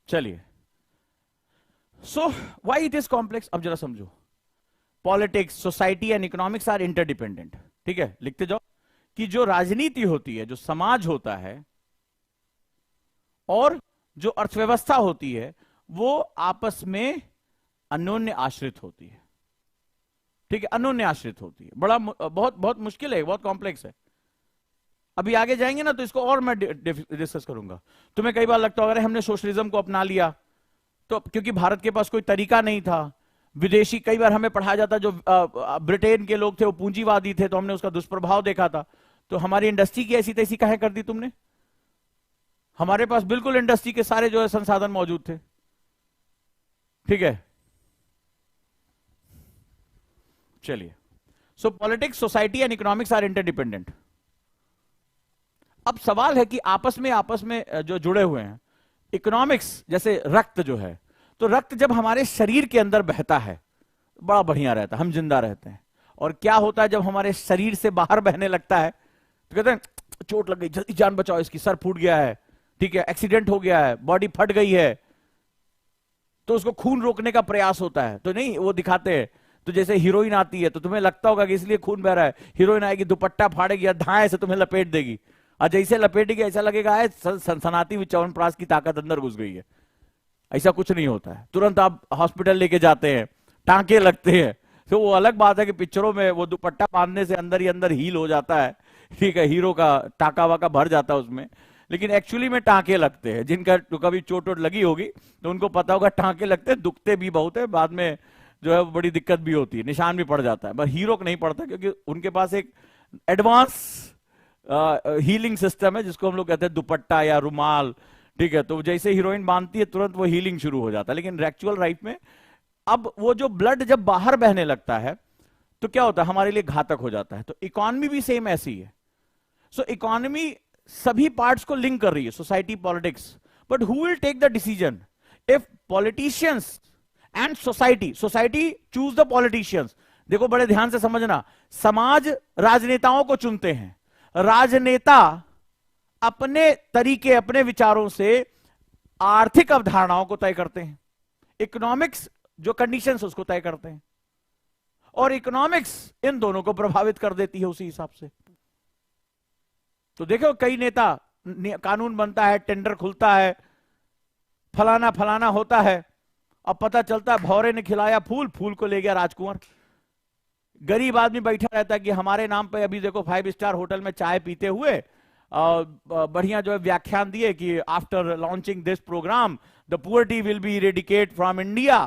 चलिए, so why it is complex, अब जरा समझो। Politics, society and economics are interdependent. ठीक है, लिखते जाओ कि जो राजनीति होती है, जो समाज होता है, और जो अर्थव्यवस्था होती है, वो आपस में अन्योन्य आश्रित होती है। ठीक है, अन्योन्य आश्रित होती है। बड़ा बहुत बहुत मुश्किल है, बहुत कॉम्प्लेक्स है। अभी आगे जाएंगे ना तो इसको और मैं डिस्कस करूंगा। तुम्हें कई बार लगता होगा अरे हमने सोशलिज्म को अपना लिया, तो क्योंकि भारत के पास कोई तरीका नहीं था। विदेशी, कई बार हमें पढ़ाया जाता, जो ब्रिटेन के लोग थे वो पूंजीवादी थे, तो हमने उसका दुष्प्रभाव देखा था। तो हमारी इंडस्ट्री की ऐसी तैसी काहे कर दी तुमने? हमारे पास बिल्कुल इंडस्ट्री के सारे जो है संसाधन मौजूद थे। ठीक है, चलिए। So politics, society and economics are interdependent. अब सवाल है कि आपस में जो जुड़े हुए हैं, इकोनॉमिक्स जैसे रक्त जो है, तो रक्त जब हमारे शरीर के अंदर बहता है बड़ा बढ़िया रहता है, हम जिंदा रहते हैं। और क्या होता है जब हमारे शरीर से बाहर बहने लगता है तो कहते हैं चोट लग गई, जल्दी जान बचाओ इसकी, सर फूट गया है, ठीक है, एक्सीडेंट हो गया है, बॉडी फट गई है, तो उसको खून रोकने का प्रयास होता है। तो नहीं, वो दिखाते हैं। तो जैसे हीरोइन आती है तो तुम्हें लगता होगा कि इसलिए खून बह रहा है, हीरोइन आएगी दुपट्टा फाड़ेगी या धाए से तुम्हें लपेट देगी, और जैसे लपेटेगी ऐसा लगेगा है सनसनाती च्यवनप्राश की ताकत अंदर घुस गई है। ऐसा कुछ नहीं होता है। तुरंत आप हॉस्पिटल लेके जाते हैं, टांके लगते हैं। तो वो अलग बात है कि पिक्चरों में वो दुपट्टा बांधने से अंदर ही अंदर हील हो जाता है, ठीक है, हीरो का टाका वाका भर जाता है उसमें, लेकिन एक्चुअली में टांके लगते हैं। जिनका तो कभी चोट वोट लगी होगी तो उनको पता होगा टांके लगते हैं, दुखते भी बहुत है, बाद में जो है बड़ी दिक्कत भी होती है, निशान भी पड़ जाता है। पर हीरो को नहीं पड़ता क्योंकि उनके पास एक एडवांस हीलिंग सिस्टम है जिसको हम लोग कहते हैं दुपट्टा या रुमाल, ठीक है। तो जैसे हीरोइन बांधती है तुरंत वो हीलिंग शुरू हो जाता है। लेकिन एक्चुअल लाइफ में अब वो जो ब्लड जब बाहर बहने लगता है तो क्या होता है, हमारे लिए घातक हो जाता है। तो इकोनॉमी भी सेम ऐसी है। सो इकोनॉमी सभी पार्ट्स को लिंक कर रही है, society, politics, but who will take the decision? If politicians and society choose the politicians. देखो बड़े ध्यान से समझना, समाज राजनेताओं को चुनते हैं, राजनेता अपने तरीके, अपने विचारों से आर्थिक अवधारणाओं को तय करते हैं। इकोनॉमिक्स जो कंडीशंस उसको तय करते हैं, और इकोनॉमिक्स इन दोनों को प्रभावित कर देती है उसी हिसाब से। तो देखो कई नेता, कानून बनता है, टेंडर खुलता है, फलाना फलाना होता है, अब पता चलता है भौरे ने खिलाया फूल, फूल को ले गया राजकुंवर। गरीब आदमी बैठा रहता है कि हमारे नाम पे अभी देखो 5 स्टार होटल में चाय पीते हुए बढ़िया जो है व्याख्यान दिए कि after launching this program the poverty will be eradicate from India.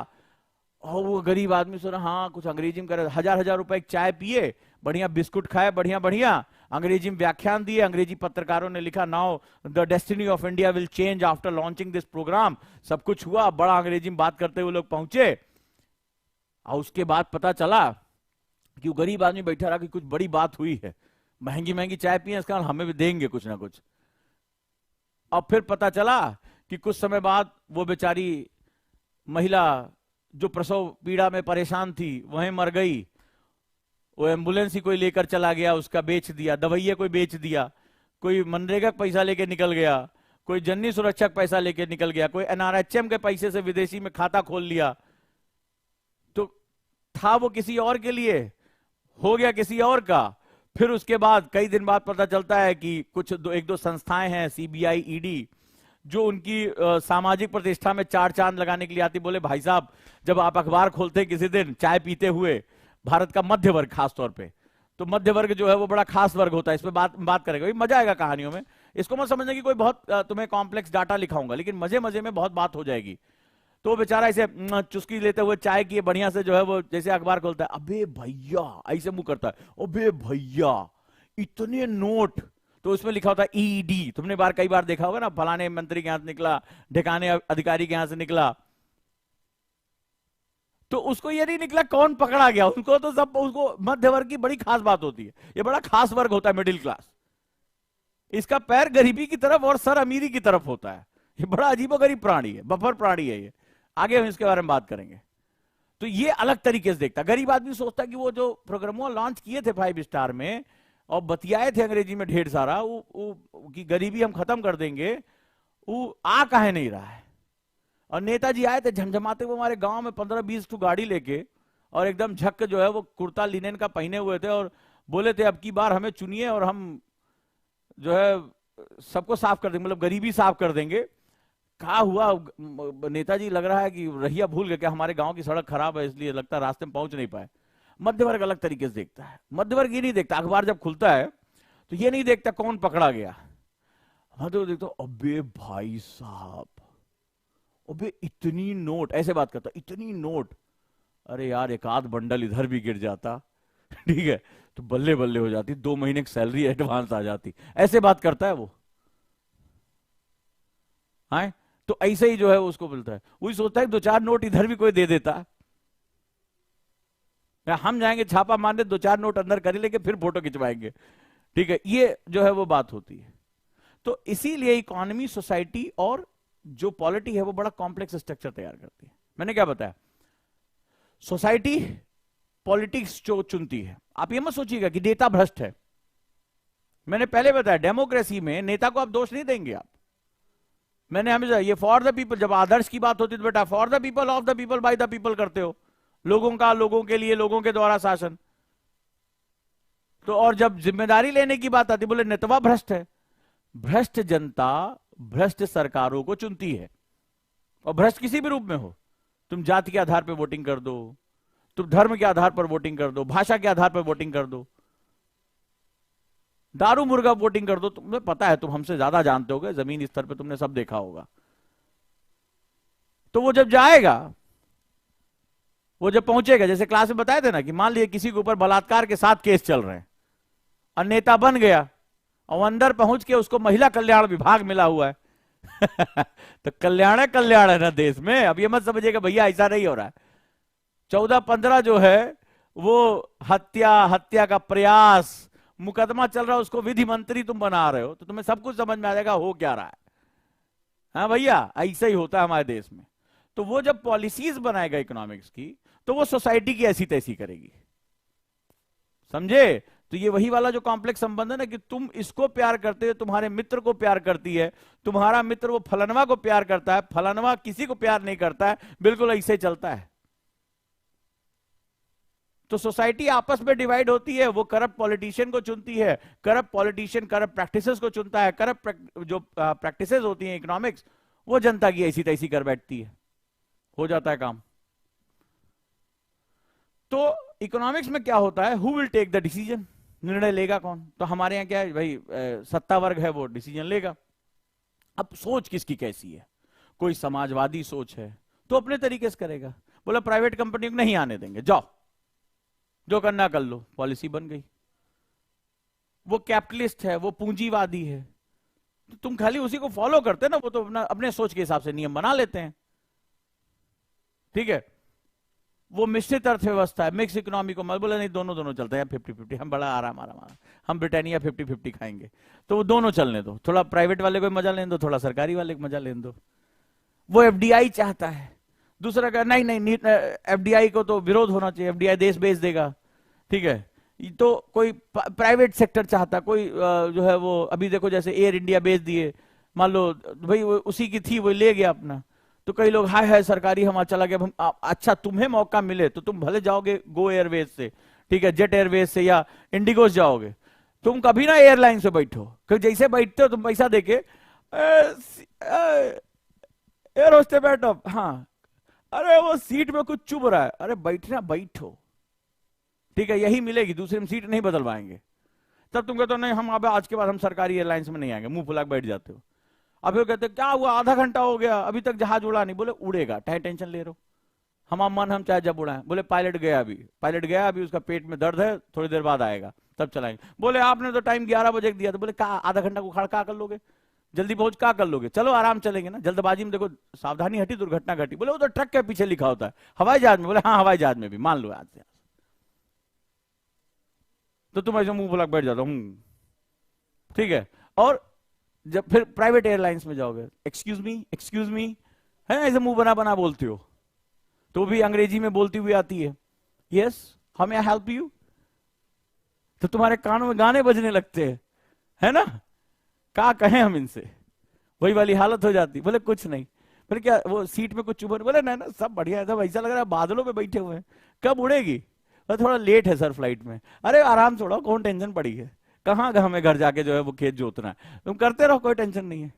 और वो गरीब आदमी सुना, हाँ कुछ अंग्रेजी में करे, हजार रुपए की चाय पिए, बढ़िया बिस्कुट खाए, बढ़िया बढ़िया अंग्रेजी में व्याख्यान दिए। अंग्रेजी पत्रकारों ने लिखा now the destiny of India will change after launching this program. सब कुछ हुआ, बड़ा अंग्रेजी में बात करते हुए लोग पहुंचे, और उसके बाद पता चला कि वो गरीब आदमी बैठा रहा कि कुछ बड़ी बात हुई है, महंगी महंगी चाय पिए, इसका हमें भी देंगे कुछ ना कुछ। अब फिर पता चला कि कुछ समय बाद वो बेचारी महिला जो प्रसव पीड़ा में परेशान थी वहीं मर गई। वो एम्बुलेंस ही कोई लेकर चला गया, उसका बेच दिया, दवाइया कोई बेच दिया, कोई मनरेगा का पैसा लेके निकल गया, कोई जननी सुरक्षा का पैसा लेके निकल गया, कोई एनआरएचएम के पैसे से विदेशी में खाता खोल लिया। तो था वो किसी और के लिए, हो गया किसी और का। फिर उसके बाद कई दिन बाद पता चलता है कि कुछ एक दो संस्थाएं हैं, सीबीआई, ईडी, जो उनकी सामाजिक प्रतिष्ठा में चार चांद लगाने के लिए आती। बोले भाई साहब, जब आप अखबार खोलते हैं किसी दिन चाय पीते हुए, भारत का मध्य वर्ग खास तौर पे, तो मध्य वर्ग जो है वो बड़ा खास वर्ग होता है, इस पे बात करेगा, मजा आएगा कहानियों में। इसको मत समझना कि कोई बहुत तुम्हें कॉम्प्लेक्स डाटा लिखाऊंगा, लेकिन मजे मजे में बहुत बात हो जाएगी। तो वो बेचारा ऐसे चुस्की लेते हुए चाय की बढ़िया से जो है वो जैसे अखबार खोलता है, अबे भैया, ऐसे मुंह करता है, अबे भैया इतने नोट। तो उसमें लिखा होता है ईडी। तुमने कई बार देखा होगा ना, फलाने मंत्री के यहां से निकला, ढिकाने अधिकारी के यहां से निकला। तो उसको ये नहीं निकला कौन पकड़ा गया, उनको तो सब, उसको मध्य वर्ग की बड़ी खास बात होती है, ये बड़ा खास वर्ग होता है, मिडिल क्लास। इसका पैर गरीबी की तरफ और सर अमीरी की तरफ होता है। ये बड़ा अजीबोगरीब प्राणी है, बफर प्राणी है ये। आगे हम इसके बारे में बात करेंगे। तो ये अलग तरीके से देखता। गरीब आदमी सोचता कि वो जो प्रोग्राम लॉन्च किए थे 5 स्टार में और बतियाए थे अंग्रेजी में ढेर सारा, कि गरीबी हम खत्म कर देंगे, वो आ काहे नहीं रहा है। और नेताजी आए थे झमझमाते हुए हमारे गांव में 15-20 ठो गाड़ी लेके, और एकदम झक जो है वो कुर्ता लिनेन का पहने हुए थे, और बोले थे अब की बार हमें चुनिए और हम जो है सबको साफ कर देंगे, मतलब गरीबी साफ कर देंगे। कहा हुआ, नेताजी लग रहा है कि रहिया भूल गए, क्या हमारे गांव की सड़क खराब है इसलिए लगता है रास्ते में पहुंच नहीं पाए। मध्य वर्ग अलग तरीके से देखता है। मध्य वर्ग ये नहीं देखता, अखबार जब खुलता है तो ये नहीं देखता कौन पकड़ा गया, मध्य वर्ग देखता अबे भाई साहब, अबे इतनी नोट, ऐसे बात करता, इतनी नोट, अरे यार एक आध बंडल इधर भी गिर जाता, ठीक है, तो बल्ले बल्ले हो जाती, 2 महीने की सैलरी एडवांस आ जाती। ऐसे बात करता है वो, हाँ। तो ऐसे ही जो है उसको मिलता है, वही सोचता है 2-4 नोट इधर भी कोई दे देता, हम जाएंगे छापा मारने, 2-4 नोट अंदर कर लेंगे, फिर फोटो खिंचवाएंगे, ठीक है। ये जो है वो बात होती है। तो इसीलिए इकोनॉमी, सोसाइटी और जो पॉलिटी है वो बड़ा कॉम्प्लेक्स स्ट्रक्चर तैयार करती है। मैंने क्या बताया, सोसाइटी पॉलिटिक्स जो चुनती है। आप ये मत सोचिएगा कि नेता भ्रष्ट है, मैंने पहले बताया डेमोक्रेसी में नेता को आप दोष नहीं देंगे। आप, मैंने हमेशा ये फॉर द पीपल, जब आदर्श की बात होती है तो बेटा for the people, of the people, by the people करते हो, लोगों का, लोगों के लिए, लोगों के द्वारा शासन। तो और जब जिम्मेदारी लेने की बात आती, बोले नेतवा भ्रष्ट है। भ्रष्ट जनता भ्रष्ट सरकारों को चुनती है, और भ्रष्ट किसी भी रूप में हो, तुम जाति के आधार पर वोटिंग कर दो, तुम धर्म के आधार पर वोटिंग कर दो, भाषा के आधार पर वोटिंग कर दो, दारू मुर्गा वोटिंग कर दो, तुम्हें पता है, तुम हमसे ज्यादा जानते होगे, जमीन स्तर पर तुमने सब देखा होगा। तो वो जब जाएगा, वो जब पहुंचेगा, जैसे क्लास में बताए थे ना कि मान लीजिए किसी के ऊपर बलात्कार के साथ केस चल रहे हैं, और नेता बन गया, और अंदर पहुंच के उसको महिला कल्याण विभाग मिला हुआ है तो कल्याण है ना देश में। अब ये मत समझिएगा भैया ऐसा नहीं हो रहा है। 14-15 जो है वो हत्या का प्रयास मुकदमा चल रहा है, उसको विधि मंत्री तुम बना रहे हो, तो तुम्हें सब कुछ समझ में आ जाएगा हो क्या रहा है। हाँ भैया, ऐसा ही होता है हमारे देश में। तो वो जब पॉलिसीज बनाएगा इकोनॉमिक्स की, तो वो सोसाइटी की ऐसी तैसी करेगी, समझे। तो ये वही वाला जो कॉम्प्लेक्स संबंध है ना, कि तुम इसको प्यार करते हो, तुम्हारे मित्र को प्यार करती है, तुम्हारा मित्र वो फलानवा को प्यार करता है, फलानवा किसी को प्यार नहीं करता है, बिल्कुल ऐसे चलता है। तो सोसाइटी आपस में डिवाइड होती है, वो करप्ट पॉलिटिशियन को चुनती है, करप्ट पॉलिटिशियन करप्ट प्रैक्टिसेस को चुनता है, करप्ट जो प्रैक्टिसेस होती हैं इकोनॉमिक्स, वो जनता की ऐसी तैसी कर बैठती है, हो जाता है काम। तो इकोनॉमिक्स में क्या होता है, who will take the decision, निर्णय लेगा कौन? तो हमारे यहां क्या है भाई, सत्ता वर्ग है वो डिसीजन लेगा। अब सोच किसकी कैसी है, कोई समाजवादी सोच है तो अपने तरीके से करेगा, बोला प्राइवेट कंपनी को नहीं आने देंगे, जाओ जो करना कर लो, पॉलिसी बन गई। वो कैपिटलिस्ट है, वो पूंजीवादी है, तो तुम खाली उसी को फॉलो करते ना, वो तो अपने सोच के हिसाब से नियम बना लेते हैं, ठीक है। वो मिश्रित अर्थव्यवस्था है, मिक्स इकोनॉमी को, मैं बोला नहीं दोनों दोनों चलते हैं 50-50, हम बड़ा आराम आराम आराम, हम ब्रिटानिया 50-50 खाएंगे, तो वो दोनों चलने दो, थोड़ा प्राइवेट वाले को मजा लेने दो, थोड़ा सरकारी वाले को मजा लेने दो। वो एफडीआई चाहता है, दूसरा का नहीं नहीं, एफडीआई को तो विरोध होना चाहिए, एफडीआई देश बेच देगा, ठीक है। तो कोई प्राइवेट सेक्टर चाहता, कोई जो है वो, अभी देखो जैसे एयर इंडिया बेच दिए, मान लो भाई वो उसी की थी, वो ले गया अपना, तो कई लोग हाय हाय सरकारी हमारा चला गया, हम अच्छा तुम्हें मौका मिले तो तुम भले जाओगे गो एयरवेज से, ठीक है, जेट एयरवेज से या इंडिगो से जाओगे, तुम कभी ना एयरलाइन से बैठो, क्योंकि जैसे बैठते हो तुम पैसा देके एयर होस्टेस बैठो, हाँ अरे वो सीट में कुछ चुभ रहा है, अरे बैठना बैठो, ठीक है, यही मिलेगी, दूसरी में सीट नहीं बदलवाएंगे। तब तुम कहते हो नहीं हम अब आज के बाद हम सरकारी एयरलाइंस में नहीं आएंगे, मुंह फुला बैठ जाते हो। अभी वो कहते क्या हुआ, आधा घंटा हो गया अभी तक जहाज उड़ा नहीं, बोले उड़ेगा, चाहे टेंशन ले रहे हो, हमारा मन हम चाहे जब उड़ाएं, बोले पायलट गया अभी उसका पेट में दर्द है, थोड़ी देर बाद आएगा तब चलाएंगे, बोले आपने तो टाइम 11 बजे दिया, तो बोले कहा आधा घंटा को खड़ का कर लोगे, जल्दी पहुंच का कर लोगे, चलो आराम चलेंगे ना, जल्दबाजी में देखो सावधानी हटी दुर्घटना घटी, बोले वो तो ट्रक के पीछे लिखा होता है, हवाई जहाज में, बोले हाँ हवाई जहाज में भी, मान लो आज से, तो तुम ऐसे मुंह फुला बैठ जाता हूं, ठीक है। और जब फिर प्राइवेट एयरलाइंस में जाओगे, एक्सक्यूज मी है, ऐसे मुंह बना बना बोलते हो, तो भी अंग्रेजी में बोलती हुई आती है, yes how may I help you, तो तुम्हारे कानों में गाने बजने लगते हैं, है ना, क्या कहें हम इनसे, वही वाली हालत हो जाती, बोले कुछ नहीं, फिर क्या वो सीट में कुछ चुभ, बोले नहीं ना सब बढ़िया है, सब ऐसा लग रहा है बादलों में बैठे हुए हैं, कब उड़ेगी, थोड़ा लेट है सर फ्लाइट में, अरे आराम से उड़ाओ, कौन टेंशन पड़ी है, कहां हमें घर जाके जो है वो खेत जोतना है, तुम करते रहो, कोई टेंशन नहीं है।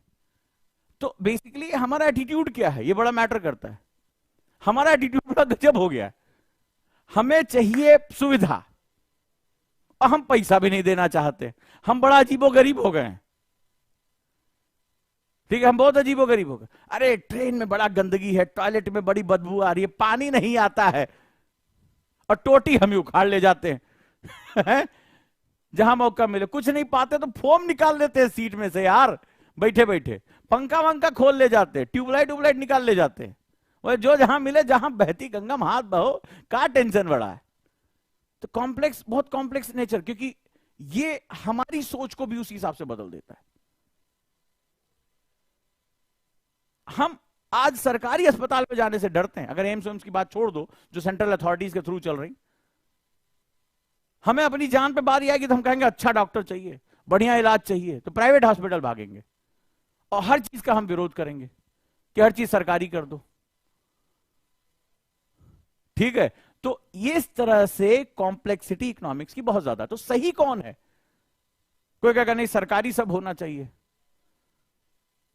तो बेसिकली हमारा एटीट्यूड क्या है, ये बड़ा मैटर करता है, हमारा एटीट्यूड बड़ा गजब हो गया है, हमें चाहिए सुविधा और हम पैसा भी नहीं देना चाहते, हम बड़ा अजीबोगरीब हो गए हैं, ठीक है, हम बहुत अजीबोगरीब हो गए, अरे ट्रेन में बड़ा गंदगी है, टॉयलेट में बड़ी बदबू आ रही है, पानी नहीं आता है, और टोटी हम उखाड़ ले जाते हैं जहां मौका मिले, कुछ नहीं पाते तो फोम निकाल लेते हैं सीट में से यार, बैठे बैठे पंखा वंखा खोल ले जाते हैं, ट्यूबलाइट निकाल ले जाते हैं, वो जो जहां मिले, जहां बहती गंगा में हाथ बहो, का टेंशन बड़ा है। तो कॉम्प्लेक्स, बहुत कॉम्प्लेक्स नेचर, क्योंकि ये हमारी सोच को भी उस हिसाब से बदल देता है। हम आज सरकारी अस्पताल में जाने से डरते हैं, अगर एम्स की बात छोड़ दो जो सेंट्रल अथॉरिटीज के थ्रू चल रही, हमें अपनी जान पे बारी आएगी तो हम कहेंगे अच्छा डॉक्टर चाहिए, बढ़िया इलाज चाहिए, तो प्राइवेट हॉस्पिटल भागेंगे और हर चीज का हम विरोध करेंगे कि हर चीज सरकारी कर दो, ठीक है। तो ये इस तरह से कॉम्प्लेक्सिटी इकोनॉमिक्स की बहुत ज्यादा। तो सही कौन है, कोई कहेगा नहीं सरकारी सब होना चाहिए,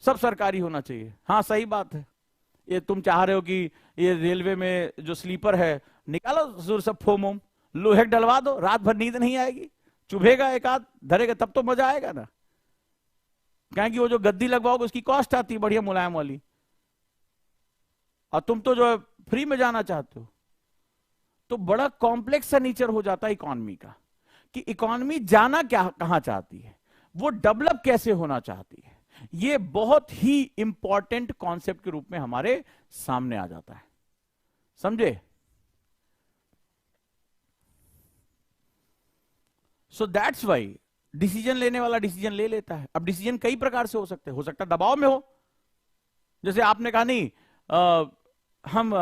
सब सरकारी होना चाहिए, हाँ सही बात है, ये तुम चाह रहे हो कि ये रेलवे में जो स्लीपर है निकालो सब फोम वोम, लोहे डलवा दो, रात भर नींद नहीं आएगी, चुभेगा एक आध धरेगा तब तो मजा आएगा ना, कहेंगे वो जो गद्दी लगवाओगे उसकी कॉस्ट आती है बढ़िया मुलायम वाली, और तुम तो जो है फ्री में जाना चाहते हो। तो बड़ा कॉम्प्लेक्स सा नेचर हो जाता है इकोनॉमी का, कि इकोनॉमी जाना क्या कहां चाहती है, वो डेवलप कैसे होना चाहती है, ये बहुत ही इंपॉर्टेंट कॉन्सेप्ट के रूप में हमारे सामने आ जाता है, समझे। सो दैट्स वाई डिसीजन लेने वाला डिसीजन ले लेता है। अब डिसीजन कई प्रकार से हो सकते हैं, हो सकता है दबाव में हो, जैसे आपने कहा नहीं हम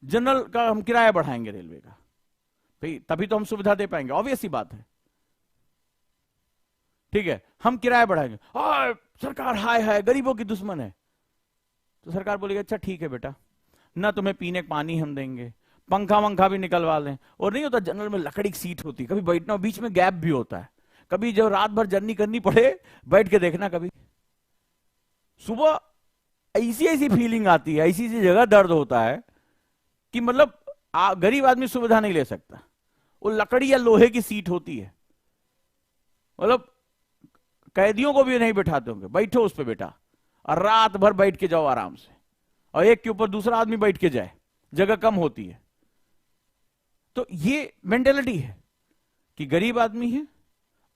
जनरल का हम किराया बढ़ाएंगे रेलवे का, भाई तभी तो हम सुविधा दे पाएंगे, ऑब्वियस सी बात है, ठीक है, हम किराया बढ़ाएंगे, सरकार हाय हाय गरीबों की दुश्मन है। तो सरकार बोलेगी अच्छा ठीक है बेटा, ना तुम्हें पीने पानी हम देंगे, पंखा वंखा भी निकलवा लें, और नहीं होता जनरल में लकड़ी की सीट होती, कभी बैठना, बीच में गैप भी होता है, कभी जब रात भर जर्नी करनी पड़े बैठ के देखना, कभी सुबह ऐसी ऐसी फीलिंग आती है, ऐसी ऐसी जगह दर्द होता है कि मतलब गरीब आदमी सुविधा नहीं ले सकता। वो लकड़ी या लोहे की सीट होती है, मतलब कैदियों को भी नहीं बैठाते होंगे, बैठो उस पर बेटा, और रात भर बैठ के जाओ आराम से, और एक के ऊपर दूसरा आदमी बैठ के जाए, जगह कम होती है। तो ये मेंटेलिटी है कि गरीब आदमी है,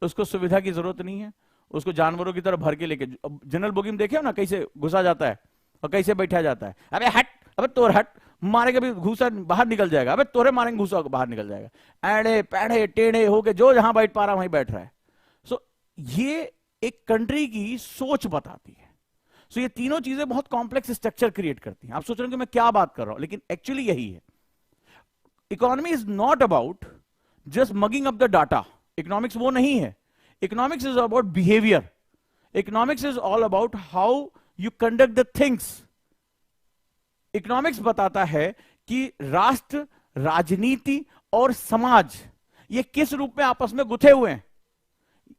उसको सुविधा की जरूरत नहीं है, उसको जानवरों की तरह भर के लेके, जनरल बोगी में देखे हो ना कैसे घुसा जाता है और कैसे बैठा जाता है, अबे हट, अबे तोर हट, मारेंगे भी घुसा बाहर निकल जाएगा, अबे तोरे मारेंगे घुसा बाहर निकल जाएगा, एड़े पैड़े टेढ़े होके जो जहां बैठ पा रहा वहीं बैठ रहा है। सो ये एक कंट्री की सोच बताती है। सो ये तीनों चीजें बहुत कॉम्प्लेक्स स्ट्रक्चर क्रिएट करती हैं। आप सोच रहे हैं कि मैं क्या बात कर रहा हूं, लेकिन एक्चुअली यही है। Economy is not about just mugging up the data, economics वो नहीं है। Economics is about behaviour, economics is all about how you conduct the things. Economics बताता है कि राष्ट्र, राजनीति और समाज ये किस रूप में आपस में गुथे हुए हैं,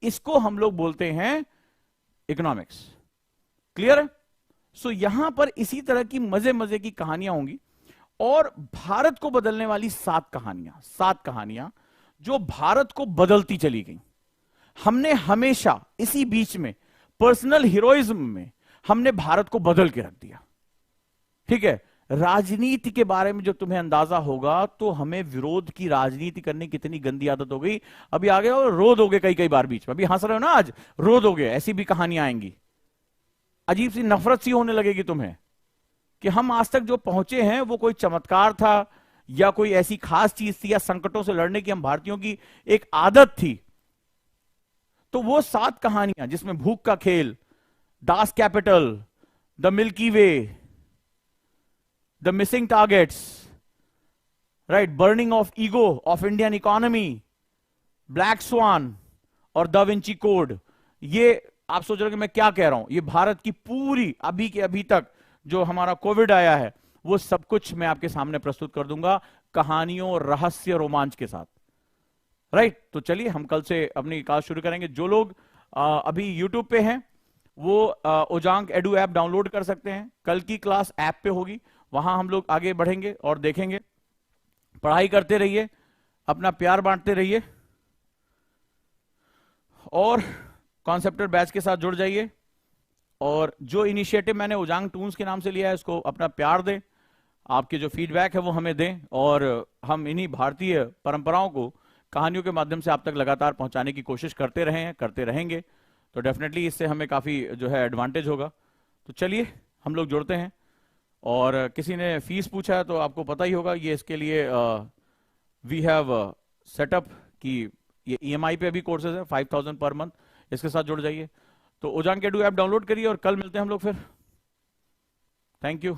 इसको हम लोग बोलते हैं इकोनॉमिक्स। क्लियर है? सो यहां पर इसी तरह की मजे मजे की कहानियां होंगी, और भारत को बदलने वाली 7 कहानियां जो भारत को बदलती चली गई। हमने हमेशा इसी बीच में पर्सनल हीरोइज्म में हमने भारत को बदल के रख दिया। ठीक है, राजनीति के बारे में जो तुम्हें अंदाजा होगा, तो हमें विरोध की राजनीति करने की कितनी गंदी आदत हो गई। अभी आगे और रो दोगे कई बार बीच में, अभी हंस रहे हो ना, आज रो दोगे, ऐसी भी कहानियां आएंगी। अजीब सी नफरत सी होने लगेगी तुम्हें कि हम आज तक जो पहुंचे हैं वो कोई चमत्कार था या कोई ऐसी खास चीज थी, या संकटों से लड़ने की हम भारतीयों की एक आदत थी। तो वो 7 कहानियां जिसमें भूख का खेल, Das Kapital, the milky way, the missing targets, right, burning of ego of Indian economy, black swan और द विंची कोड, ये आप सोच रहे हो कि मैं क्या कह रहा हूं, ये भारत की पूरी अभी के अभी तक जो हमारा कोविड आया है वो सब कुछ मैं आपके सामने प्रस्तुत कर दूंगा कहानियों, रहस्य, रोमांच के साथ। राइट, तो चलिए हम कल से अपनी क्लास शुरू करेंगे। जो लोग अभी यूट्यूब पे हैं वो ओजांग एडू ऐप डाउनलोड कर सकते हैं। कल की क्लास ऐप पे होगी, वहां हम लोग आगे बढ़ेंगे और देखेंगे। पढ़ाई करते रहिए, अपना प्यार बांटते रहिए, और कॉन्सेप्टर बैच के साथ जुड़ जाइए। और जो इनिशिएटिव मैंने ओजांग टून्स के नाम से लिया है, उसको अपना प्यार दें, आपके जो फीडबैक है वो हमें दें, और हम इन्हीं भारतीय परंपराओं को कहानियों के माध्यम से आप तक लगातार पहुंचाने की कोशिश करते रहे हैं, करते रहेंगे। तो डेफिनेटली इससे हमें काफी जो है एडवांटेज होगा। तो चलिए हम लोग जुड़ते हैं। और किसी ने फीस पूछा है तो आपको पता ही होगा, ये इसके लिए वी हैव सेटअप कि ये EMI पे भी कोर्सेज है 5000 पर मंथ, इसके साथ जुड़ जाइए। तो ओजांग एडू ऐप डाउनलोड करिए और कल मिलते हैं हम लोग फिर। Thank you.